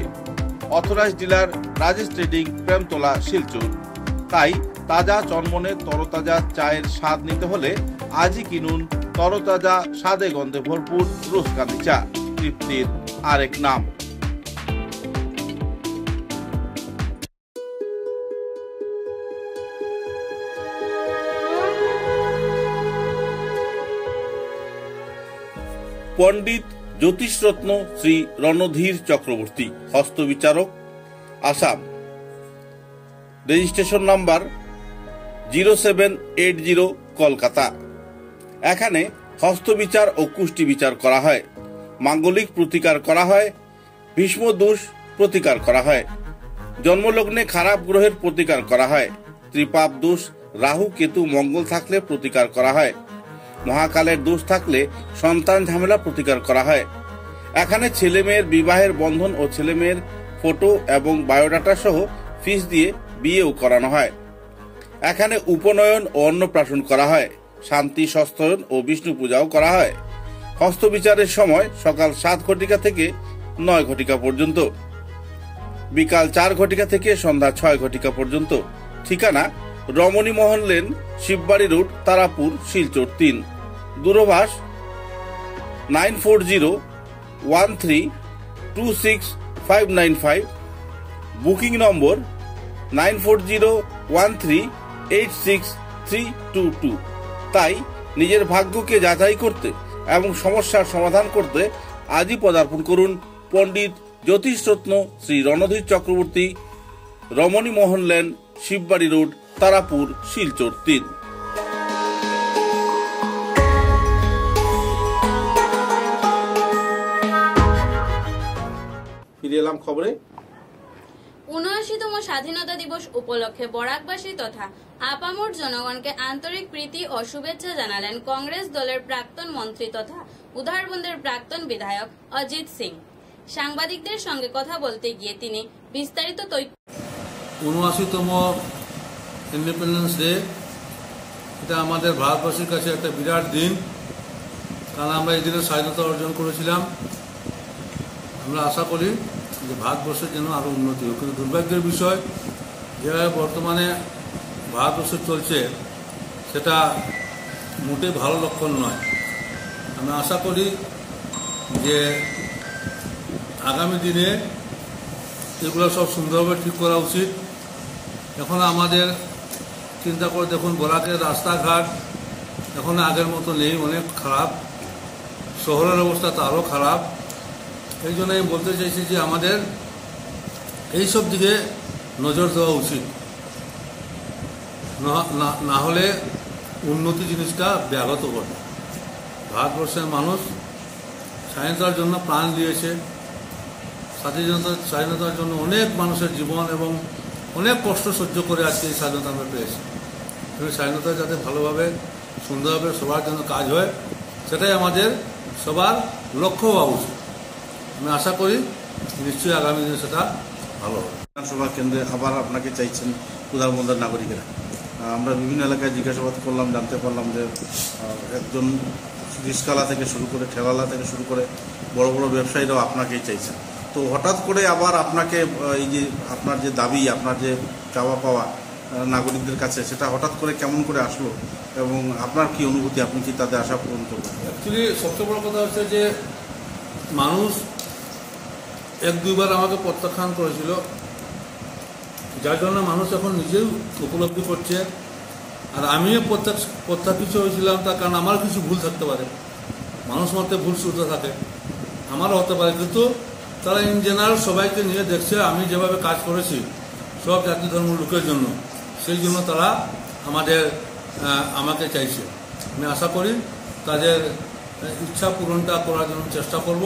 Authorised dealer Rajesh trading, Premtala, Silchar. তাই তাজা চনমনে তরতাজা চায়ের স্বাদ নিতে হলে আজই কিনুন তরতাজা স্বাদে গন্ধে ভরপুর রোজকান্দি চা, তৃপ্তির আরেক নাম। পণ্ডিত জ্যোতিষরত্ন শ্রী রণধীর চক্রবর্তী, হস্তবিচারক, আসাম। Registration number 0780, Kolkata. এখানে হস্তবিচার ও কুষ্টি বিচার করা হয়, মাঙ্গলিক প্রতিকার করা হয়, ভীষ্ম দোষ প্রতিকার করা হয়, জন্মলগ্নে খারাপ গ্রহের প্রতিকার করা হয়, ত্রিপাপ দোষ, রাহু কেতু মঙ্গল থাকলে প্রতিকার করা হয়, মহাকালের দোষ থাকলে সন্তান ঝামেলা প্রতিকার করা হয়। এখানে ছেলে মেয়ের বিবাহের বন্ধন ও ছেলে মেয়ের ফটো এবং বায়োডাটা সহ ফিস দিয়ে বিয়েও করানো হয়। এখানে উপনয়ন ও অন্নপ্রাশন করা হয়, শান্তি সস্তয়ন ও বিষ্ণু পূজাও করা হয়। হস্তবিচারের সময় সকাল 7 ঘটিকা থেকে 9 ঘটিকা পর্যন্ত, বিকাল 4 ঘটিকা থেকে সন্ধ্যা 6 ঘটিকা পর্যন্ত। ঠিকানা রমণী মোহন লেন, শিববাড়ি রোড, তারাপুর, শিলচর 3। দূরভাষ 9401326595। বুকিং নম্বর 9401386322। তাই নিজের ভাগ্যকে যাচাই করতে এবং সমস্যার সমাধান করতে আজই পদার্পণ করুন পণ্ডিত জ্যোতিষরত্ন শ্রী রণধীর চক্রবর্তী, রমণী মোহন লেন, শিববাড়ি রোড, তারাপুর, শিলচর 3। ফিরে এলাম খবরে। ৭৯তম স্বাধীনতা দিবস উপলক্ষে বরাকবাসী তথা আপামর জনগণকে আন্তরিক প্রীতি ও শুভেচ্ছা জানালেন কংগ্রেস দলের প্রাক্তন মন্ত্রী তথা উধারবন্দের প্রাক্তন বিধায়ক অজিত সিং। সাংবাদিকদের সঙ্গে কথা বলতে গিয়ে তিনি বিস্তারিত তথ্য। ৭৯তম ইন্ডিপেন্ডেন্স ডে, এটা আমাদের ভারতবাসীর কাছে একটা বিরাট দিন, কারণ আমরা এই দিনে স্বাধীনতা অর্জন করেছিলাম। আমরা আশা করি যে ভারতবর্ষের যেন আরও উন্নতি হোক, কিন্তু দুর্ভাগ্যের বিষয় যেভাবে বর্তমানে ভারতবর্ষে চলছে সেটা মোটেই ভালো লক্ষণ নয়। আমি আশা করি যে আগামী দিনে এগুলো সব সুন্দরভাবে ঠিক করা উচিত। এখন আমাদের চিন্তা করে দেখুন, বরাকের রাস্তাঘাট এখন আগের মতো নেই, অনেক খারাপ। শহরের অবস্থা তো আরও খারাপ। এই জন্য আমি বলতে চাইছি যে আমাদের এইসব দিকে নজর দেওয়া উচিত, না হলে উন্নতি জিনিসটা ব্যাহত করবে। ভারতবর্ষের মানুষ স্বাধীনতার জন্য প্রাণ দিয়েছে, স্বাধীনতার জন্য অনেক মানুষের জীবন এবং অনেক কষ্ট সহ্য করে আজকে এই স্বাধীনতা আমরা পেয়েছি। স্বাধীনতা যাতে ভালোভাবে সুন্দরভাবে সবার জন্য কাজ হয়, সেটাই আমাদের সবার লক্ষ্য হওয়া উচিত। আমি আশা করি নিশ্চয়ই আগামী দিনে সেটা ভালো হবে। বিধানসভা কেন্দ্রে আবার আপনাকে চাইছেন উদারবন্দের নাগরিকেরা। আমরা বিভিন্ন এলাকায় জিজ্ঞাসাবাদ করলাম, জানতে পারলাম যে একজন রিস্কালা থেকে শুরু করে ঠেলালা থেকে শুরু করে বড় বড় ব্যবসায়ীরাও আপনাকেই চাইছেন। তো হঠাৎ করে আবার আপনাকে এই যে আপনার যে দাবি, আপনার যে চাওয়া পাওয়া নাগরিকদের কাছে, সেটা হঠাৎ করে কেমন করে আসলো এবং আপনার কি অনুভূতি, আপনি কি তাদের আশা পূরণ করবেন? অ্যাকচুয়ালি সবচেয়ে বড় কথা হচ্ছে যে মানুষ এক দুইবার আমাকে প্রত্যাখ্যান করেছিল, যার জন্য মানুষ এখন নিজেই উপলব্ধি করছে। আর আমিও প্রত্যাখ্যিত হয়েছিলাম, তার কারণ আমার কিছু ভুল থাকতে পারে, মানুষ মধ্যে ভুল শুরুতে থাকে, আমারও হতে পারে, কিন্তু তারা ইন জেনারেল সবাইকে নিয়ে দেখছে আমি যেভাবে কাজ করেছি সব জাতি ধর্ম লোকের জন্য, সেই জন্য তারা আমাকে চাইছে। আমি আশা করি তাদের ইচ্ছা পূরণটা করার জন্য চেষ্টা করব,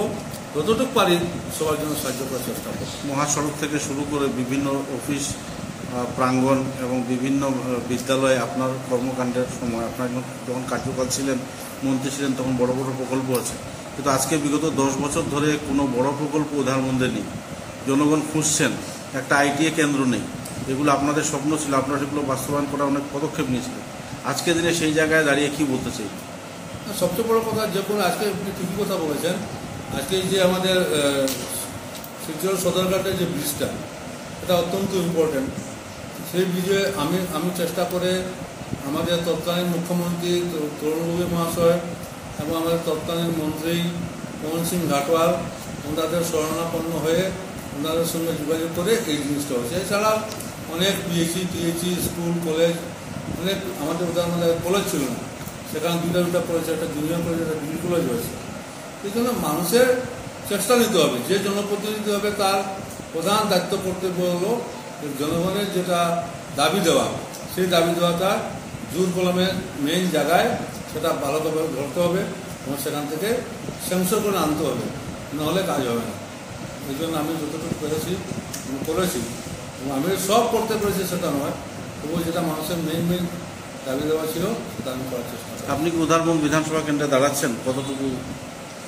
যতটুকু পারি সবার জন্য সাহায্য করার চেষ্টা করব। মহাসড়ক থেকে শুরু করে বিভিন্ন অফিস প্রাঙ্গণ এবং বিভিন্ন বিদ্যালয়ে আপনার কর্মকাণ্ডের সময়, আপনার যখন কার্যকাল ছিলেন, মন্ত্রী ছিলেন, তখন বড় বড় প্রকল্প আছে, কিন্তু আজকে বিগত 10 বছর ধরে কোনো বড় প্রকল্প উদারবন্দে নেই। জনগণ খুঁজছেন, একটা আইটিআই কেন্দ্র নেই। এগুলো আপনাদের স্বপ্ন ছিল, আপনারা সেগুলো বাস্তবায়ন করার অনেক পদক্ষেপ নিয়েছিলেন। আজকে দিনে সেই জায়গায় দাঁড়িয়ে কি বলতে চাই? সবচেয়ে বড় কথা, যে কোনো আজকে আপনি ঠিকই কথা বলেছেন, আজকে যে আমাদের শিলচর সদরঘাটের যে ব্রিজটা, এটা অত্যন্ত ইম্পর্টেন্ট। সেই ব্রিজে আমি চেষ্টা করে আমাদের তৎকালীন মুখ্যমন্ত্রী তরুণ গগৈ মহাশয় এবং আমাদের তৎকালীন মন্ত্রী মোহন সিং ঘাটওয়াল, ওনাদের শরণাপন্ন হয়ে ওনাদের সঙ্গে যোগাযোগ করে এই জিনিসটা হচ্ছে। এছাড়া অনেক পিএইচি স্কুল কলেজ, অনেক আমাদের উদাহরণ কলেজ ছিল না, সেখানে দুটা কলেজ, একটা জুনিয়র কলেজ, একটা ডিগ্রি কলেজ হয়েছে। এই জন্য মানুষের চেষ্টা নিতে হবে, যে জনপ্রতিনিধি হবে তার প্রধান দায়িত্ব কর্তব্য হলো জনগণের যেটা দাবি দেওয়া, সেই দাবি দেওয়াটা জোর কলমের মেইন জায়গায় সেটা ভালোভাবে ধরতে হবে এবং সেখান থেকে সেন্সর করে আনতে হবে, নাহলে কাজ হবে না। এই জন্য আমি যতটুকু করেছি এবং আমি সব করতে পেরেছি সেটা নয়, তবুও যেটা মানুষের মেইন দাবি দেওয়া ছিল সেটা আমি করার চেষ্টা করি। আপনি কি উদারবন্দ বিধানসভা কেন্দ্রে দাঁড়াচ্ছেন? কতটুকু?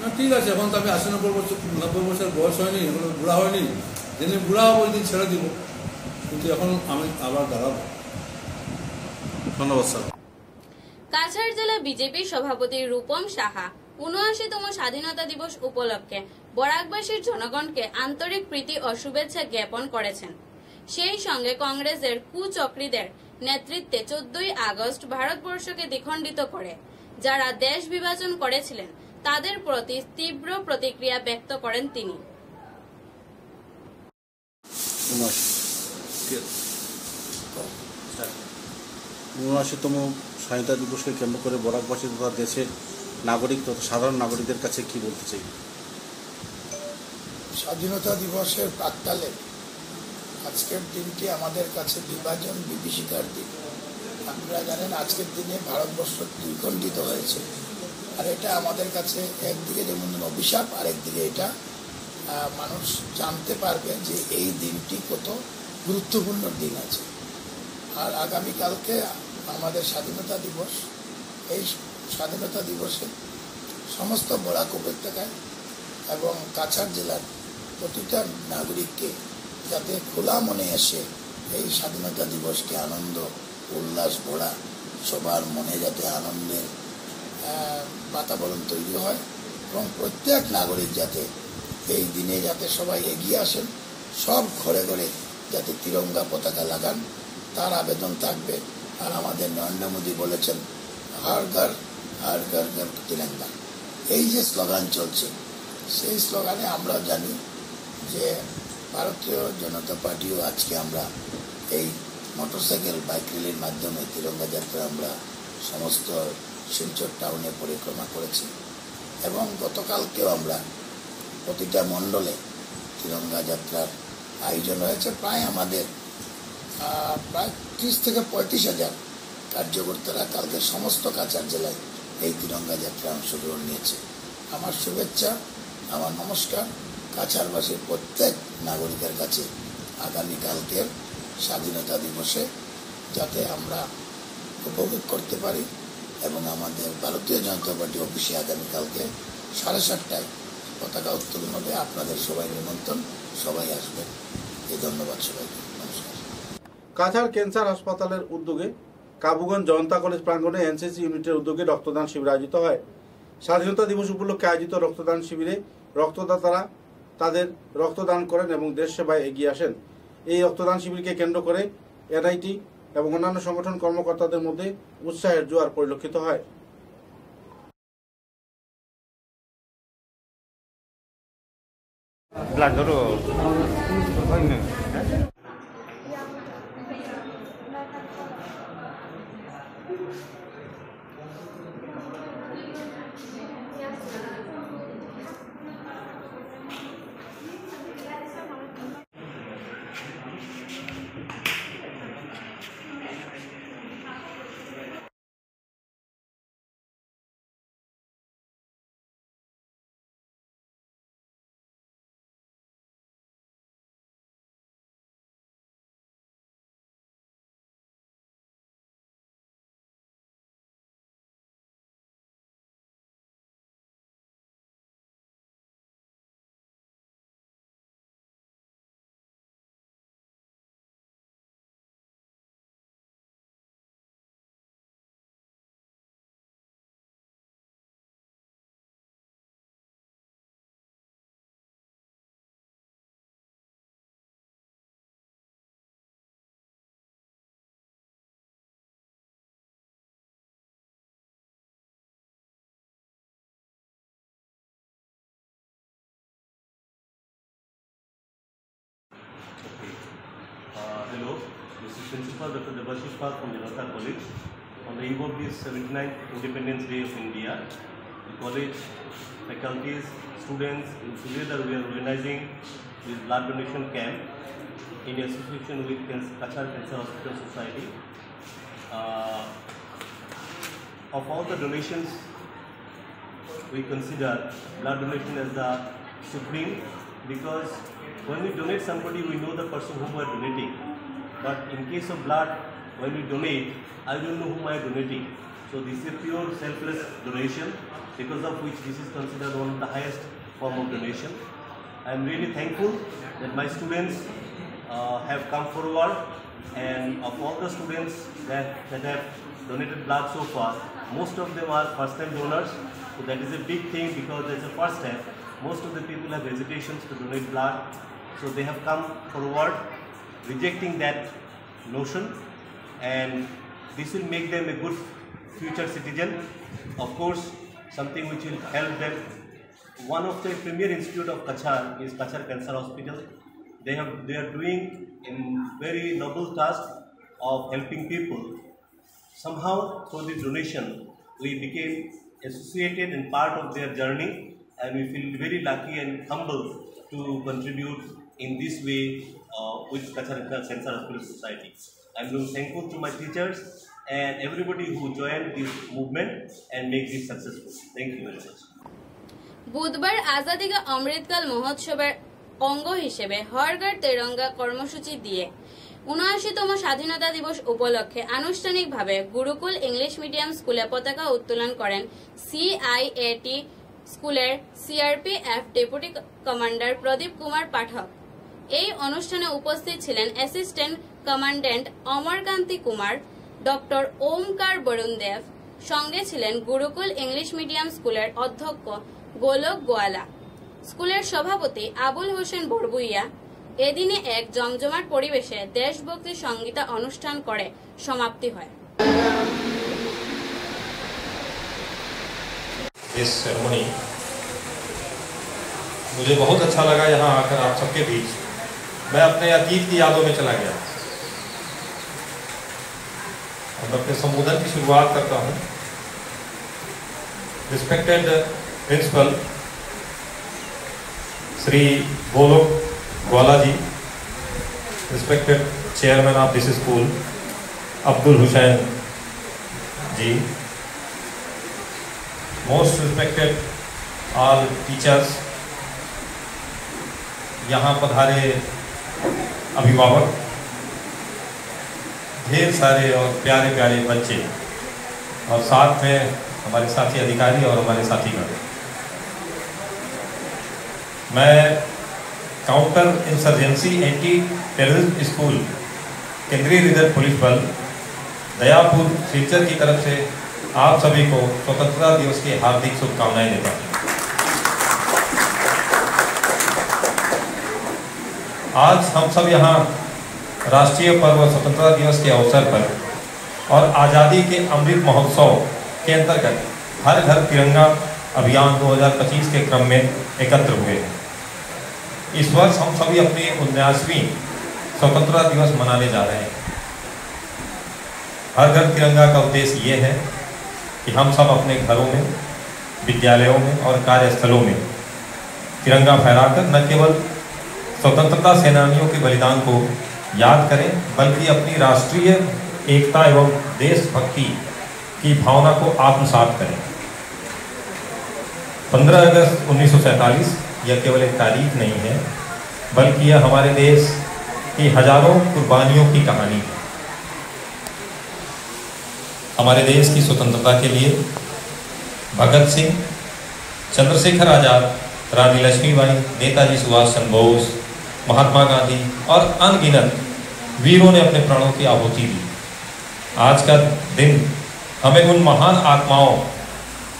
না, ঠিক আছে, এখন তো আমি 90 বছর বয়স হয়নি, এখন বুড়া হয়নি, যেদিন বুড়া হবো ওই দিন ছেড়ে দিব, কিন্তু এখন আমি আবার দাঁড়াবো। ধন্যবাদ স্যার। কাছাড় জেলা বিজেপি সভাপতি রূপম সাহা ৭৯তম স্বাধীনতা দিবস উপলক্ষে বরাকবাসীর জনগণকে আন্তরিক প্রীতি ও শুভেচ্ছা জ্ঞাপন করেছেন। সেই সঙ্গে কংগ্রেসের কুচক্রীদের নেতৃত্বে 14ই আগস্ট ভারতবর্ষকে দ্বিখণ্ডিত করে যারা দেশ বিভাজন করেছিলেন তাদের প্রতি তীব্র প্রতিক্রিয়া ব্যক্ত করেন তিনি। ৭৯তম স্বাধীনতা দিবসকে কেন্দ্র করে বরাকবাসী তথা দেশের নাগরিক তথা সাধারণ নাগরিকদের কাছে কি বলতে চাই? স্বাধীনতা দিবসের প্রাক্কালে আজকের দিনটি আমাদের কাছে বিভাজন বিভীষিকার দিন। আপনারা জানেন আজকের দিনে ভারতবর্ষ দ্বিখণ্ডিত হয়েছে, আর এটা আমাদের কাছে একদিকে যেমন অভিশাপ, আরেকদিকে এটা মানুষ জানতে পারবে যে এই দিনটি কত গুরুত্বপূর্ণ দিন আছে। আর আগামীকালকে আমাদের স্বাধীনতা দিবস। এই স্বাধীনতা দিবসে সমস্ত বরাক উপত্যকায় এবং কাছাড় জেলার প্রতিটা নাগরিককে যাতে খোলা মনে এসে এই স্বাধীনতা দিবসকে আনন্দ উল্লাস ভরা, সবার মনে যাতে আনন্দের বাতাবরণ তৈরি হয় এবং প্রত্যেক নাগরিক যাতে এই দিনে যাতে সবাই এগিয়ে আসেন, সব ঘরে ঘরে যাতে তিরঙ্গা পতাকা লাগান, তার আবেদন থাকবে। আর আমাদের নরেন্দ্র মোদী বলেছেন হর ঘর ঘর তিরঙ্গা, এই যে স্লোগান চলছে, সেই স্লোগানে আমরা জানি যে ভারতীয় জনতা পার্টিও আজকে আমরা এই মোটরসাইকেল বাইক র্যালির মাধ্যমে তিরঙ্গা যাত্রা আমরা সমস্ত শিলচর টাউনে পরিক্রমা করেছি এবং গতকালকেও আমরা প্রতিটা মণ্ডলে তিরঙ্গা যাত্রার আয়োজন হয়েছে। প্রায় আমাদের প্রায় 30 থেকে 35,000 কার্যকর্তারা কালকে সমস্ত কাছাড় জেলায় এই তিরঙ্গা যাত্রায় অংশগ্রহণ নিয়েছে। আমার শুভেচ্ছা, আমার নমস্কার কাছাড়বাসীর প্রত্যেক নাগরিকের কাছে আগামীকালকের স্বাধীনতা দিবসে যাতে আমরা উপভোগ করতে পারি এবং আমাদের ভারতীয় জনতা পার্টি অফিসে আগামীকালকে 7:30টায় পতাকা উত্তোলন হবে। আপনাদের সবাই নিমন্ত্রণ, সবাই আসবেন। এই ধন্যবাদ সবাইকে, নমস্কার। কাছাড় ক্যান্সার হাসপাতালের উদ্যোগে কাবুগঞ্জ জনতা কলেজ প্রাঙ্গণে এনসিসি ইউনিটের উদ্যোগে রক্তদান শিবির আয়োজিত হয়। স্বাধীনতা দিবস উপলক্ষে আয়োজিত রক্তদান শিবিরে রক্তদাতারা তাদের রক্তদান করেন এবং দেশ সেবায় এগিয়ে আসেন। এই রক্তদান শিবিরকে কেন্দ্র করে এনআইটি এবং অন্যান্য সংগঠন কর্মকর্তাদের মধ্যে উৎসাহের জোয়ার পরিলক্ষিত হয়। Hello, this is Principal Dr. Debashish Pal from Jnata College. On the eve of this 79th Independence Day of India, the college, faculties, students, and together we are organizing this blood donation camp in association with Kachar Cancer Hospital Society. Of all the donations, we consider blood donation as the supreme, because when we donate somebody, we know the person whom we are donating. But in case of blood, when we donate, I don't know whom I am donating. So this is a pure selfless donation, because of which this is considered one of the highest form of donation. I am really thankful that my students have come forward, and of all the students that have donated blood so far, most of them are first-time donors. So that is a big thing, because that's the first step. Most of the people have hesitations to donate blood. So they have come forward, rejecting that notion, and this will make them a good future citizen. Of course, something which will help them. One of the premier institute of Kachar is Kachar Cancer Hospital. They are doing a very noble task of helping people. Somehow, through this donation, we became associated and part of their journey, and we feel very lucky and humble to contribute in this way with Kachar Cancer Hospital Society. I am thankful to my teachers and everybody who joined this movement and make this successful. Thank you very much. বুধবার আজাদি কা অমৃতকাল মহোৎসবের অঙ্গ হিসেবে হর ঘর তিরঙ্গা কর্মসূচি দিয়ে ৭৯তম স্বাধীনতা দিবস উপলক্ষে আনুষ্ঠানিকভাবে গুরুকুল ইংলিশ মিডিয়াম স্কুলে পতাকা উত্তোলন করেন সিআইএটি স্কুলের CRPF deputy commander Pradeep Kumar Pathak. এই অনুষ্ঠানে উপস্থিত ছিলেন assistant commandant Amarkanti Kumar, doctor Omkar Barun Dev, সঙ্গে ছিলেন গুরুকুল ইংলিশ মিডিয়াম স্কুলের অধ্যক্ষ গোলক গোয়ালা, স্কুলের সভাপতি আবুল হোসেন বরবুইয়া। এদিনে এক জমজমাট পরিবেশে দেশভক্তি সংগীতা অনুষ্ঠান করে সমাপ্তি হয়। इस सेरेमनी मुझे बहुत अच्छा लगा यहाँ आकर आप सबके बीच। मैं अपने अतीत की यादों में चला गया और मैं अपने संबोधन की शुरुआत करता हूँ। Respected principal Sri Golok Gwalaji, respected chairman of this school, Abdul Hussain ji, most respected all teachers, यहाँ पधारे अभिभावक, ढेर सारे और प्यारे प्यारे बच्चे और साथ में हमारे साथी अधिकारी और हमारे साथीगण। मैं counter insurgency anti terrorism school केंद्रीय रिजर्व पुलिस बल दयापुर सिलचर की तरफ से आप सभी को स्वतंत्रता दिवस की हार्दिक शुभकामनाएं देता हूँ। आज हम सब यहाँ राष्ट्रीय पर्व स्वतंत्रता दिवस के अवसर पर और आज़ादी के अमृत महोत्सव के अंतर्गत हर घर तिरंगा अभियान 2025 के क्रम में एकत्र हुए हैं। इस वर्ष हम सभी अपनी 19वीं स्वतंत्रता दिवस मनाने जा रहे हैं। हर घर तिरंगा का उद्देश्य ये है कि हम सब अपने घरों में, विद्यालयों में और कार्यस्थलों में तिरंगा फहराकर न केवल स्वतंत्रता सेनानियों के बलिदान को याद करें, बल्कि अपनी राष्ट्रीय एकता एवं देशभक्ति की भावना को आत्मसात करें। 15 अगस्त 1947 यह केवल एक तारीख नहीं है, बल्कि यह हमारे देश की हजारों कुर्बानियों की कहानी है। हमारे देश की स्वतंत्रता के लिए भगत सिंह, चंद्रशेखर आजाद, रानी लक्ष्मीबाई, नेताजी सुभाष चंद्र बोस, महात्मा गांधी और अनगिनत वीरों ने अपने प्राणों की आहुति दी। आज का दिन हमें उन महान आत्माओं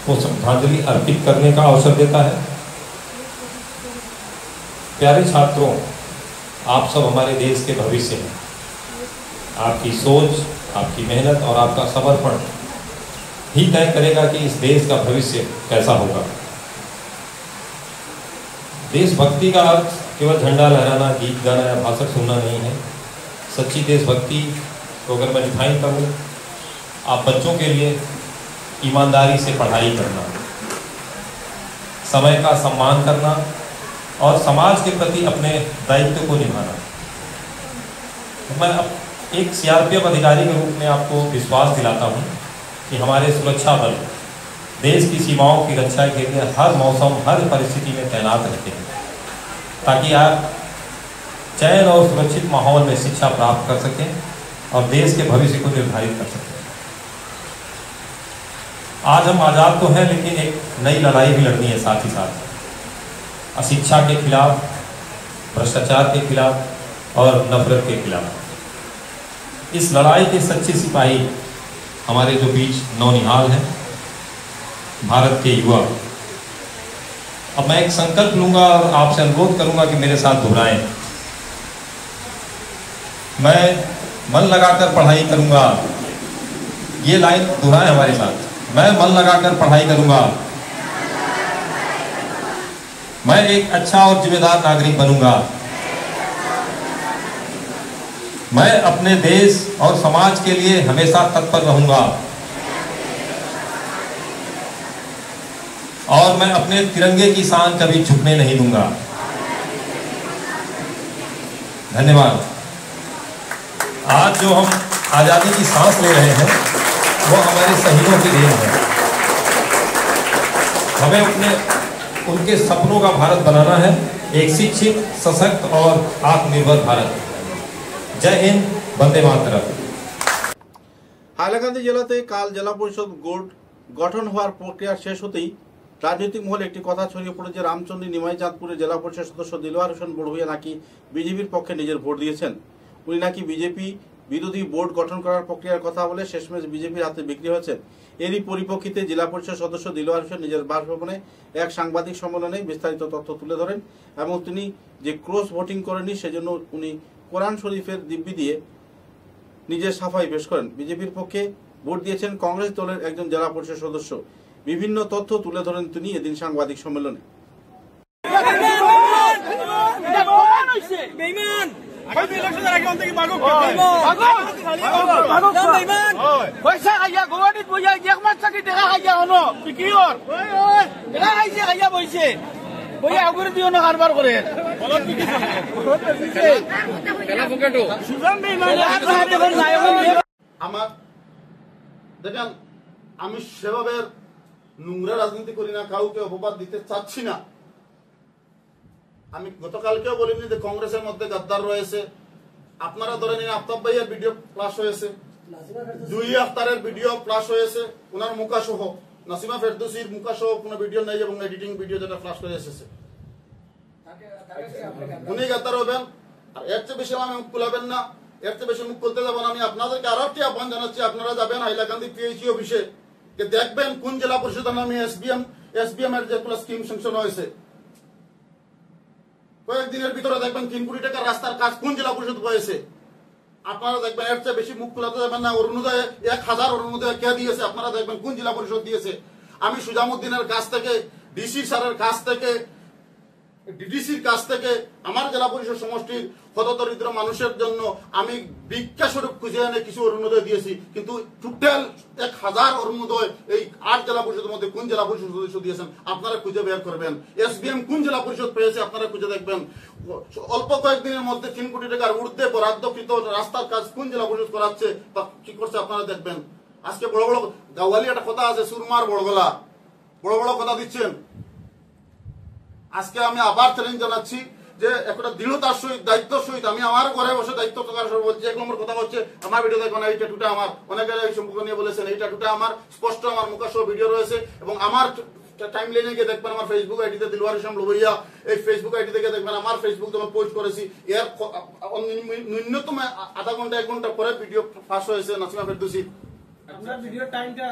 को श्रद्धांजलि अर्पित करने का अवसर देता है। प्यारे छात्रों, आप सब हमारे देश के भविष्य हैं। आपकी सोच, आपकी मेहनत और आपका समर्पण ही तय करेगा कि इस देश का भविष्य कैसा होगा। देशभक्ति का अर्थ केवल झंडा लहराना, गीत गाना या भाषण सुनना नहीं है। सच्ची देशभक्ति को अगर मैं डिफाइन करूँ, आप बच्चों के लिए ईमानदारी से पढ़ाई करना, समय का सम्मान करना और समाज के प्रति अपने दायित्व को निभाना। मैं एक सीआरपीएफ अधिकारी के रूप में आपको विश्वास दिलाता हूँ कि हमारे सुरक्षा बल देश की सीमाओं की रक्षा के लिए हर मौसम, हर परिस्थिति में तैनात रहते हैं, ताकि आप चैन और सुरक्षित माहौल में शिक्षा प्राप्त कर सकें और देश के भविष्य को निर्धारित कर सकें। आज हम आज़ाद तो हैं, लेकिन एक नई लड़ाई भी लड़नी है साथ ही साथ, अशिक्षा के खिलाफ, भ्रष्टाचार के खिलाफ और नफरत के खिलाफ। इस लड़ाई के सच्चे सिपाही हमारे जो बीच नौनिहाल हैं, भारत के युवा। अब मैं एक संकल्प लूंगा और आपसे अनुरोध करूंगा कि मेरे साथ दोहराएं। मैं मन लगाकर पढ़ाई करूंगा, ये लाइन दोहराएं हमारे साथ। मैं मन लगाकर पढ़ाई करूंगा, मैं एक अच्छा और जिम्मेदार नागरिक बनूंगा, मैं अपने देश और समाज के लिए हमेशा तत्पर रहूंगा और मैं अपने तिरंगे की शान कभी झुकने नहीं दूंगा। धन्यवाद। आज जो हम आज़ादी की सांस ले रहे हैं वो हमारे शहीदों की देन है। हमें उनके सपनों का भारत बनाना है, एक शिक्षित, सशक्त और आत्मनिर्भर भारत। जय हिंद, वंदे मातरम। হাইলাকান্দি জেলাতে কাল জেলা পরিষদ গঠন হওয়ার প্রক্রিয়া শেষ হতেই রাজনৈতিক মহলে একটি কথা ছড়িয়ে পড়েছে, রামচন্দ্রী নিমাইচাঁদপুরের জেলা পরিষদ সদস্য দিলওয়ার হোসেন বড়ভূইয়া নাকি বিজেপির পক্ষে নিজের ভোট দিয়েছেন। উনি নাকি বিজেপি বিরোধী বোর্ড গঠন করার প্রক্রিয়ার কথা বলে শেষমেশ বিজেপির হাতে বিক্রি হয়েছেন। এরই পরিপ্রেক্ষিতে জেলা পরিষদ সদস্য দিলওয়ার হোসেন নিজের বাসভবনে এক সাংবাদিক সম্মেলনে বিস্তারিত তথ্য তুলে ধরেন এবং তিনি যে ক্রস ভোটিং করেননি সেজন্য উনি কোরআন শরীফের দিব্যি দিয়ে নিজের সাফাই পেশ করেন। বিজেপির পক্ষে ভোট দিয়েছেন কংগ্রেস দলের একজন জেলা পরিষদ সদস্য। বিভিন্ন তথ্য তুলে ধরেন তিনি এদিন সাংবাদিক সম্মেলনে। বইয়া আগুরে দিও না কারবার করে আমার দেখেন আমি সেভাবে নোংরা রাজনীতি করি না, কাউকে অপবাদ দিতে চাচ্ছি না। আমি গতকালকেও বলিনি যে কংগ্রেসের মধ্যে গাদ্দার রয়েছে। আপনারা ধরে নিন আফতাব ভাইয়ের ভিডিও ফ্লাশ হয়েছে, জুই আখতারের ভিডিও ফ্লাশ হয়েছে, ওনার মুখা সহ, নাসিমা ফেরদৌসির মুখা সহ কোনো ভিডিও নেই এবং এডিটিং ভিডিও যেটা ফ্লাশ করে এসেছে। উনি গাদ্দার হবেন, আর এর চেয়ে বেশি আমি মুখ খুলাবেন না, এর চেয়ে বেশি মুখ খুলতে যাবেন। আমি আপনাদেরকে আরো একটি আহ্বান জানাচ্ছি, আপনারা যাবেন হাইলাকান্দি পিএইচই অফিসে, দেখবেন কোন জেলা পরিষদের নামে এসবিএম এর যেগুলো স্কিম স্যাংশন হয়েছে। কয়েকদিনের ভিতরে দেখবেন 3 কোটি টাকার রাস্তার কাজ কোন জেলা পরিষদ হয়েছে। আপনারা দেখবেন এর চেয়ে বেশি মুখ খোলাতে যাবেন না। অরুণোদয় 1000 অরুণোদয় কে দিয়েছে আপনারা দেখবেন কোন জেলা পরিষদ দিয়েছে। আমি সুজামুদ্দিনের কাছ থেকে, ডিসি স্যারের কাছ থেকে, ডিডিসির কাছ থেকে আমার জেলা পরিষদ সমষ্টির হতদরিদ্র মানুষের জন্য আমি ভিক্ষা স্বরূপ খুঁজে এনে কিছু অরুণোদয় দিয়েছি, কিন্তু টোটাল 1000 অরুণোদয় এই 8 জেলা পরিষদের মধ্যে কোন জেলা পরিষদ সদস্য দিয়েছেন আপনারা খুঁজে বের করবেন। এসবিএম কোন জেলা পরিষদ পেয়েছে আপনারা খুঁজে দেখবেন। অল্প কয়েকদিনের মধ্যে 3 কোটি টাকার ঊর্ধ্বে বরাদ্দকৃত রাস্তার কাজ কোন জেলা পরিষদ করাচ্ছে বা কি করছে আপনারা দেখবেন। আজকে বড় বড় গাওয়ালি একটা কথা আছে, সুরমার বড় গলা, বড় বড় কথা দিচ্ছেন। আজকে আমি আবার চ্যালেঞ্জ জানাচ্ছি যে একটা দৃঢ়তার সহিত, দায়িত্বের সহিত আমি আমার ঘরে বসে দায়িত্ব প্রকাশ বলছি। 1 নম্বর কথা হচ্ছে আমার ভিডিও দেখবেন, এই ট্যাটুটা আমার, অনেকে এই সম্পর্ক নিয়ে বলেছেন, এই ট্যাটুটা আমার স্পষ্ট আমার মুখসহ ভিডিও রয়েছে এবং আমার টাইম লাইনে গিয়ে দেখবেন আমার ফেসবুক আইডিতে দিলওয়ার ইসলাম লুবইয়া, এই ফেসবুক আইডি থেকে দেখবেন আমার ফেসবুক যখন পোস্ট করেছি এর ন্যূনতম আধা ঘন্টা 1 ঘন্টা পরে ভিডিও ফাঁস হয়েছে নাসিমা ফেরদৌসি। আপনার ভিডিও টাইমটা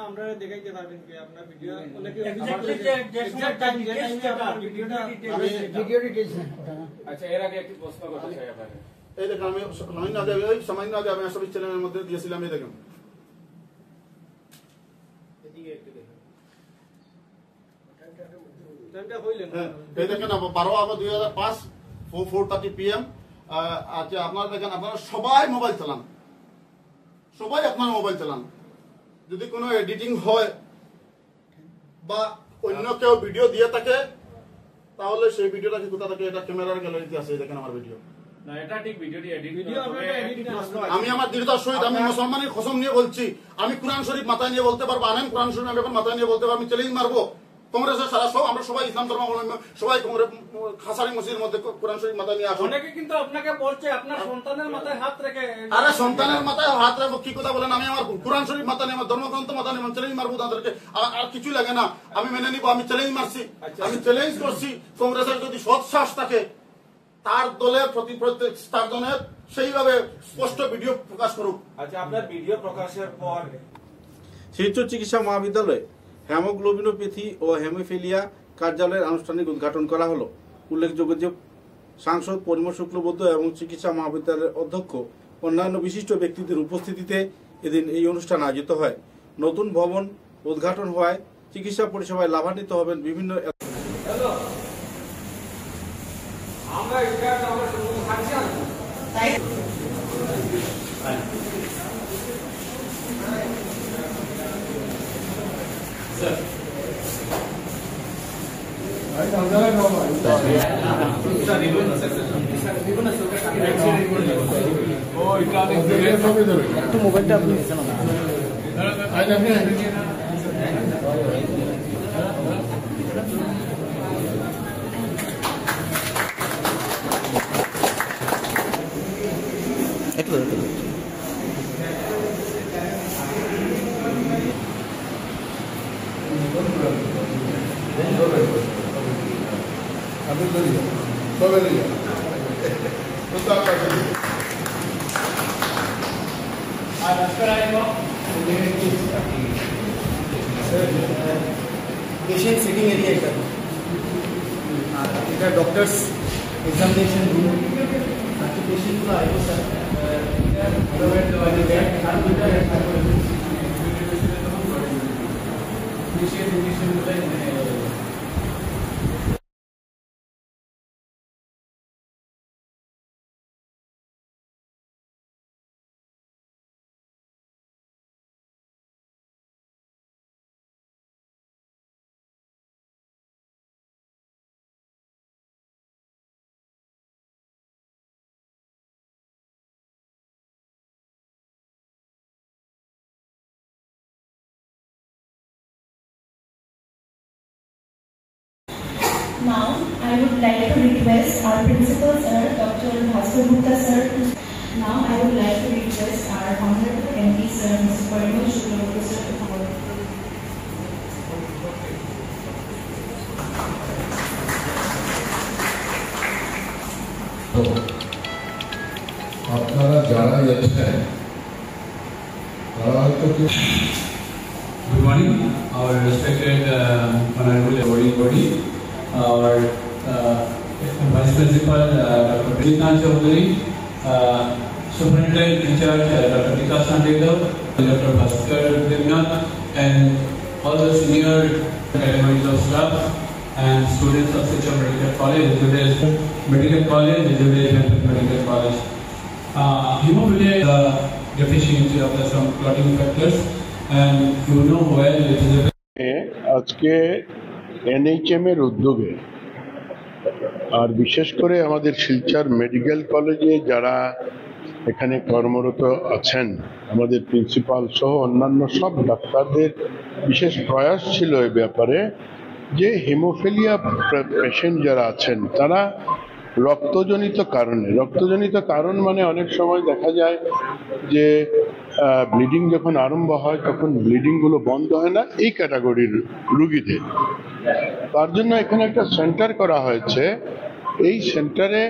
আমরা দেখাইতে পারবেন কি? আপনার ভিডিও অনেকে আচ্ছা, এর আগে একটি প্রশ্ন করতে চাই আপনাকে। এই দেখেন আমি সামান্য আগে আমি সব চ্যানেলের মধ্যে দিয়েছিলাম, এই দেখেন এই দেখেন 12/2005 4:30 PM। আচ্ছা আপনারা দেখেন, আপনারা সবাই মোবাইল চালান, সবাই আপনারা মোবাইল চালান। যদি কোনো এডিটিং হয় বা অন্য কেউ ভিডিও দিয়ে থাকে তাহলে সেই ভিডিওটা কি কোথা থেকে, এটা ক্যামেরার গ্যালারিতে আছে, দেখেন আমার ভিডিও। না, এটা ঠিক ভিডিওটি এডিট আমি আমার দৃঢ়তার সহিত আমি মুসলমানের কসম নিয়ে বলছি, আমি কোরআন শরীফ মাথায় নিয়ে বলতে পারবো, আনেন কোরআন শরীফ আমি এখন মাথায় নিয়ে বলতে পারবো, আমি চ্যালেঞ্জ মারবো। কংগ্রেসের সারা সব আমরা সবাই ইসলাম ধর্মাবলম্বী সবাই কংগ্রেস খাসারি মসজিদের মধ্যে কোরআন শরীফ মাথায় নিয়ে আসুন। অনেকে কিন্তু আপনাকে বলছে আপনার সন্তানের মাথায় হাত রেখে। আরে সন্তানের মাথায় হাত রাখবো কি কথা বলেন? আমি আমার কোরআন শরীফ মাথা নিয়ে, আমার ধর্মগ্রন্থ মাথা নিয়ে চ্যালেঞ্জ মারবো তাদেরকে। আর কিছু লাগে না, আমি মেনে নিবো। আমি চ্যালেঞ্জ মারছি, আমি চ্যালেঞ্জ করছি। কংগ্রেসের যদি সৎ সাহস থাকে তার দলের প্রতি প্রত্যেক স্টারজনের সেইভাবে স্পষ্ট ভিডিও প্রকাশ করুক। আচ্ছা, আপনার ভিডিও প্রকাশের পর শিলচর চিকিৎসা মহাবিদ্যালয়ে হেমোগ্লোবিনোপ্যাথি ও হেমোফিলিয়া কার্যালয়ের আনুষ্ঠানিক উদ্ঘাটন করা হলো। উল্লেখযোগ্য যে সাংসদ পরিমল শুক্লবৈদ্য এবং চিকিৎসা মহাবিদ্যালয়ের অধ্যক্ষ অন্যান্য বিশিষ্ট ব্যক্তিদের উপস্থিতিতে এদিন এই অনুষ্ঠান আয়োজিত হয়। নতুন ভবন উদ্ঘাটন হওয়ায় চিকিৎসা পরিষেবায় লাভান্বিত হবেন বিভিন্ন একটু মোবাইলটা আপনি patient sitting area এটা ডক্টরস এক্সামিনেশন রুম বাকি পেশেন্ট গুলো আইবো sir Now, I would like to request our principal sir, Dr. Bhaskar Gupta sir. Now, I would like to request our honorable MP sir, Mr. Parimal Shukla sir, to come. আপনারা যারা এসেছেন তারা হয়তো Good morning, our respected honorable body, our Vice Principal Dr. Bridikant Chaudhary, Superintendent in charge Dr. Vikas Sandekar, Dr. Bhaskar Devnath, and all the senior categories of staff and students of Shiksha Medical College, Medical College, Medical College. Hemophilia is a deficiency of some clotting factors, and you know well it is a আজকে NHM এর উদ্যোগে আর বিশেষ করে আমাদের Silchar medical কলেজে যারা এখানে কর্মরত আছেন আমাদের প্রিন্সিপাল সহ অন্যান্য সব ডাক্তারদের বিশেষ প্রয়াস ছিল এই ব্যাপারে যে হিমোফিলিয়া পেশেন্ট যারা আছেন তারা রক্তজনিত কারণ মানে অনেক সময় দেখা যায় যে ব্লিডিং যখন আরম্ভ হয় তখন ব্লিডিংগুলো বন্ধ হয় না এই ক্যাটাগরির রুগীদের। তার জন্য এখানে একটা সেন্টার করা হয়েছে। এই সেন্টারে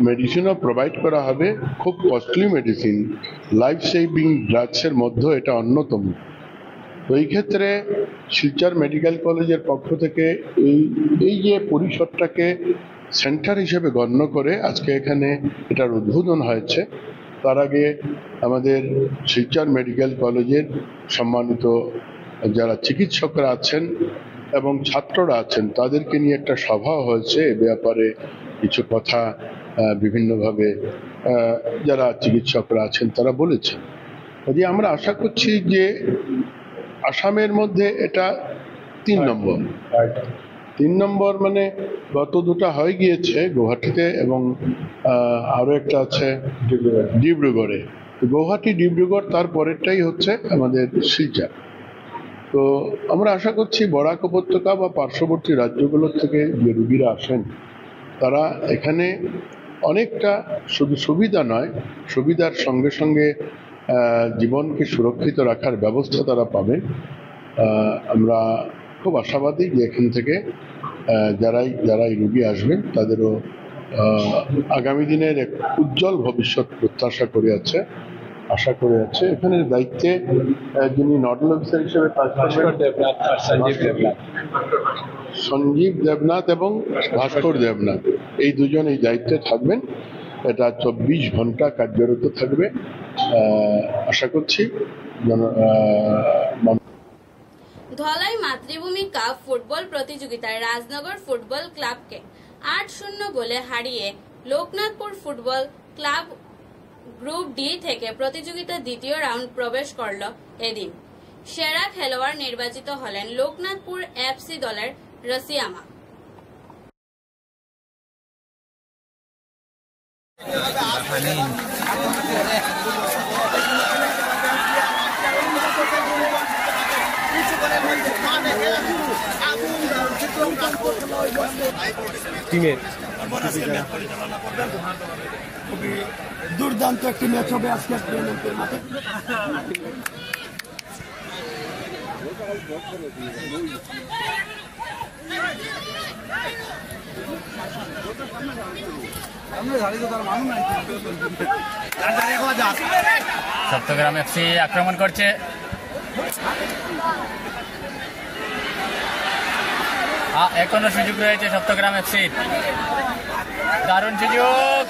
মেডিসিনও প্রোভাইড করা হবে, খুব কস্টলি মেডিসিন, লাইফ সেভিং ড্রাগসের মধ্যে এটা অন্যতম। তো এই ক্ষেত্রে শিলচর মেডিকেল কলেজের পক্ষ থেকে এই যে পরিসরটাকে সেন্টার হিসেবে গণ্য করে আজকে এখানে এটার উদ্বোধন হয়েছে। তার আগে আমাদের শিলচর মেডিকেল কলেজের সম্মানিত যারা চিকিৎসকরা আছেন এবং ছাত্ররা আছেন তাদেরকে নিয়ে একটা সভা হয়েছে। এ ব্যাপারে কিছু কথা বিভিন্নভাবে যারা চিকিৎসকরা আছেন তারা বলেছেন। কাজে আমরা আশা করছি যে আসামের মধ্যে এটা 3 নম্বর মানে গত দুটা হয়ে গিয়েছে গুয়াহাটিতে এবং আরো একটা আছে ডিব্রুগড়ে। গুয়াহাটি ডিব্রুগড় তার পরেরটাই হচ্ছে আমাদের শিলচর। তো আমরা আশা করছি বরাক উপত্যকা বা পার্শ্ববর্তী রাজ্যগুলোর থেকে যে রুগীরা আসেন তারা এখানে অনেকটা শুধু সুবিধা নয়, সুবিধার সঙ্গে সঙ্গে জীবনকে সুরক্ষিত রাখার ব্যবস্থা তারা পাবে। আমরা খুব আশাবাদী যে এখান থেকে যারাই রুগী আসবেন তাদেরও আগামী দিনের এক উজ্জ্বল ভবিষ্যৎ প্রত্যাশা করে আছে, আশা করে আছে। এখানে দায়িত্বে যিনি নোডাল অফিসার হিসেবে সঞ্জীব দেবনাথ এবং ভাস্কর দেবনাথ এই দুজন এই দায়িত্বে থাকবেন। এটা 24 ঘন্টা কার্যরত থাকবে। আশা করছি ধলাই মাতৃভূমি কাপ ফুটবল প্রতিযোগিতায় রাজনগর ফুটবল ক্লাবকে 8-0 গোলে হারিয়ে Loknathpur football club group D থেকে প্রতিযোগিতার দ্বিতীয় রাউন্ড প্রবেশ করল। এদিন সেরা খেলোয়াড় নির্বাচিত হলেন লোকনাথপুর এফসি দলের রসিয়ামা। দুর্দান্ত একটি ম্যাচ হবে আজকে মাঠে। সপ্তগ্রাম এফসি আক্রমণ করছে। এখনো সুযোগ রয়েছে সপ্তগ্রাম এফসি, দারুণ সুযোগ।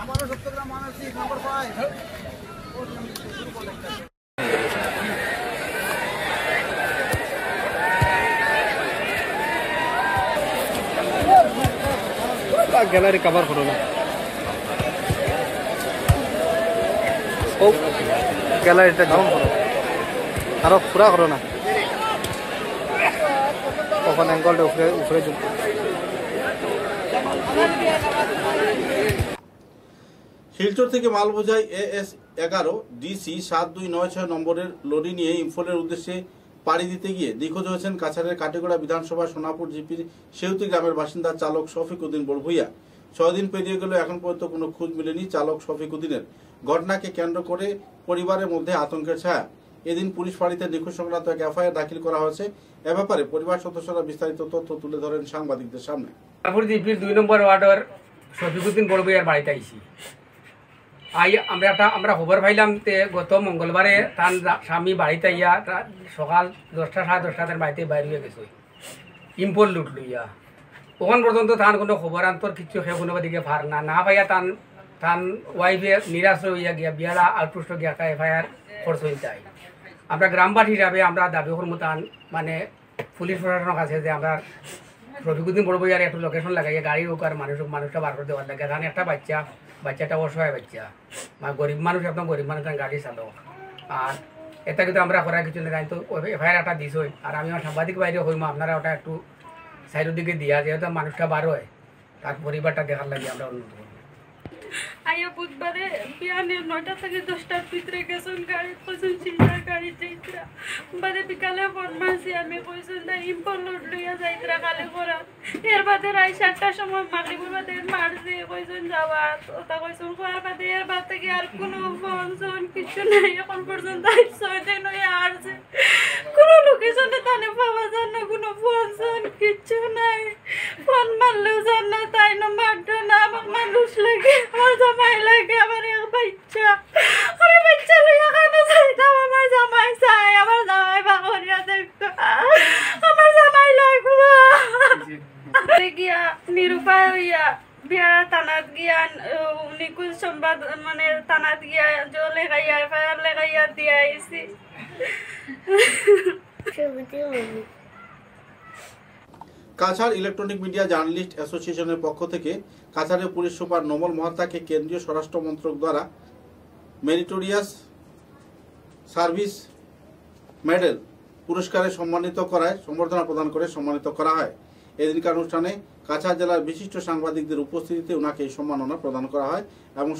আমারও সপ্তগ্রাম মানসিক নাম্বার 5 গ্যালারি কভার করো না, ও গ্যালারিটা ডাউন করো, আরো পুরা করো না। কখন অ্যাঙ্গলটা উপরে উপরে ঝুলবে। শিলচর থেকে মাল বোঝাই AS11 DC 7296 নম্বরের লরি নিয়ে ইম্ফলের উদ্দেশ্যে পাড়ি দিতে গিয়ে নিখোঁজ হয়েছেন কাছাড়ের কাটিগড়া বিধানসভা সোনাপুর জিপির সেউতি গ্রামের বাসিন্দা চালক শফিক উদ্দিন বড়ভুইয়া। 6 দিন পেরিয়ে গেল, এখন পর্যন্ত কোনো খোঁজ মেলেনি চালক শফিক উদ্দিনের। ঘটনাকে কেন্দ্র করে পরিবারের মধ্যে আতঙ্কের ছায়া। এদিন পুলিশ ফাঁড়িতে নিখোঁজ সংক্রান্ত এক FIR দাখিল করা হয়েছে। এ ব্যাপারে পরিবার সদস্যরা বিস্তারিত তথ্য তুলে ধরেন সাংবাদিকদের সামনে। সোনাপুর জিপির 2 নম্বর ওয়ার্ডের শফিক উদ্দিন বড়ভুইয়ার বাড়িতে আইছি। আমরা খবর পাইলাম গত মঙ্গলবারে তার স্বামী বাড়িতে আইয়া সকাল 10টা সাড়ে 10টার বাড়িতে বাইর হয়ে গেছে ইম্পল লুট লইয়া। তখন পর্যন্ত তার কোনো খবর আন্তর কিছু সে কোনো দিকে ভার না পাইয়া তান ওয়াইফে নিরাশ হইয়া গিয়া বিয়ারা আউটপোস্ট গিয়া একটা FIR খরচ হইতে। আমরা গ্রামবাসী হিসাবে আমরা দাবি করবো তান মানে পুলিশ প্রশাসনের কাছে যে আমরা শফিক উদ্দিন বড়ভুইয়ার একটু লোকেশন লাগাইয়া গাড়ি হোক আর মানুষটা বার করে দেওয়ার লাগে। কারণ একটা বাচ্চাটা অসহায় বাচ্চা, গরিব মানুষ, একদম গরিব মানুষ গাড়ি চালক। আর এটা কিন্তু আমরা করার কিছু নেই, তো FIR একটা দিস হই। আর আমি আমার সাংবাদিক বাইরে হইম, আপনারা ওটা একটু সাইডের দিকে দিয়া যেহেতু মানুষটা বার হয় তার পরিবারটা দেখার লাগে আমরা অনুরোধ করব। আইয়া বুধবারে বিয়ানে 9টা থেকে 10টার ভিতরে গেছেন গাড়ি কইছেন চিন্তার গাড়ি যাইতরা। বাদে বিকালে ফোন মারছি আমি কইছেন না ইম্পল লোড লইয়া যাইতরা কালে করা। এর বাদে রাত 7টার সময় মাগরিবের বাদে মারছি কইছেন যাওয়া ওটা কইছেন কোয়ার বাদে এর বাদ থেকে আর কোনো ফোন কিছু নাই। এখন পর্যন্ত 6 দিন হয়ে আসছে, কোনো লোকেশনে তানে পাওয়া যায় না, কোনো ফোন কিছু নাই। ফোন মারলেও যান না, তাই না মারতো না। আমার মানুষ লাগে, আমার জামাই লাগে, আমার এক বাচ্চা, আমি বাচ্চা লইয়া খানা চাইতাম। আমার জামাই চাই, আমার জামাই বাগরিয়া দেখতো, আমার জামাই লাগবো। গিয়া নিরুপায় হইয়া বিয়ারা থানাত গিয়া নিকুজ সংবাদ মানে থানাত গিয়া জলে গাইয়া FIR লেগাইয়া দিয়া আইছি। কাছাড় ইলেকট্রনিক মিডিয়া জার্নালিস্ট অ্যাসোসিয়েশনের পক্ষ থেকে কাছাড়ের পুলিশ সুপার নোমল মহাত্তাকে কেন্দ্রীয় স্বরাষ্ট্র মন্ত্রক দ্বারা মেরিটোরিয়াস সার্ভিস মেডেল পুরস্কারে সম্বর্ধনা প্রদান করে সম্মানিত করা হয়। এদিনকার অনুষ্ঠানে কাছাড় জেলার বিশিষ্ট সাংবাদিকদের উপস্থিতিতে ওনাকে এই সম্মাননা প্রদান করা হয় এবং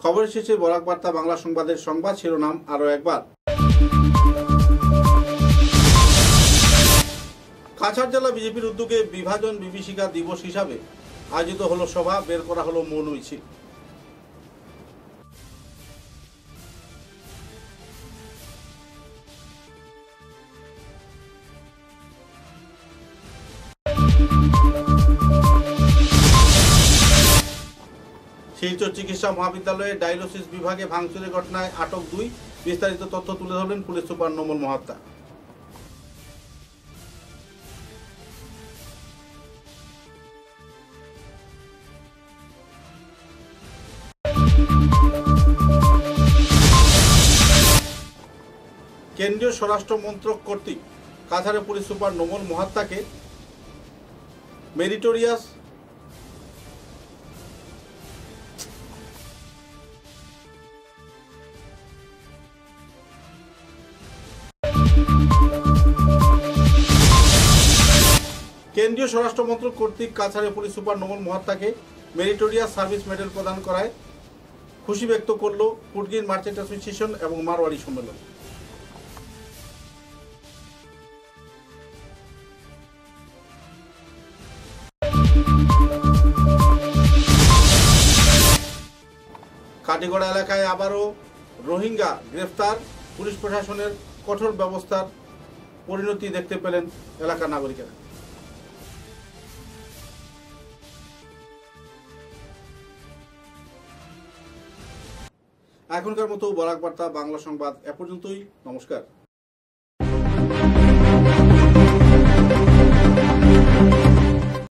খবরের শেষে বরাক বার্তা বাংলা সংবাদের সংবাদ শিরোনাম আরো একবার। কাছাড় জেলা বিজেপির উদ্যোগে বিভাজন বিভীষিকা দিবস হিসাবে আয়োজিত হলো সভা, বের করা হলো মৌন মিছিল। শিলচর চিকিৎসা মহাবিদ্যালয়ে ডায়ালিসিস বিভাগে ভাঙচুরের ঘটনায় আটক 2। বিস্তারিত তথ্য তুলে ধরলেন পুলিশ সুপার নোমল মহাত্তা। কেন্দ্রীয় স্বরাষ্ট্র মন্ত্রক কর্তৃক কাছাড়ের পুলিশ সুপার নোমল মহাত্তাকে মেরিটোরিয়াস কেন্দ্রীয় স্বরাষ্ট্র মন্ত্রক কর্তৃক কাছাড়ের পুলিশ সুপার নোমল মহাত্তাকে মেরিটোরিয়াস সার্ভিস মেডেল প্রদান করায় খুশি ব্যক্ত করল ফুটগির মার্চেন্ট অ্যাসোসিয়েশন এবং মারওয়াড়ি সম্মেলন। কাটিগড়া এলাকায় আবারও রোহিঙ্গা গ্রেফতার, পুলিশ প্রশাসনের কঠোর ব্যবস্থার পরিণতি দেখতে পেলেন এলাকার নাগরিকেরা। এখনকার মতো বরাক বার্তা বাংলা সংবাদ এ পর্যন্তই। নমস্কার।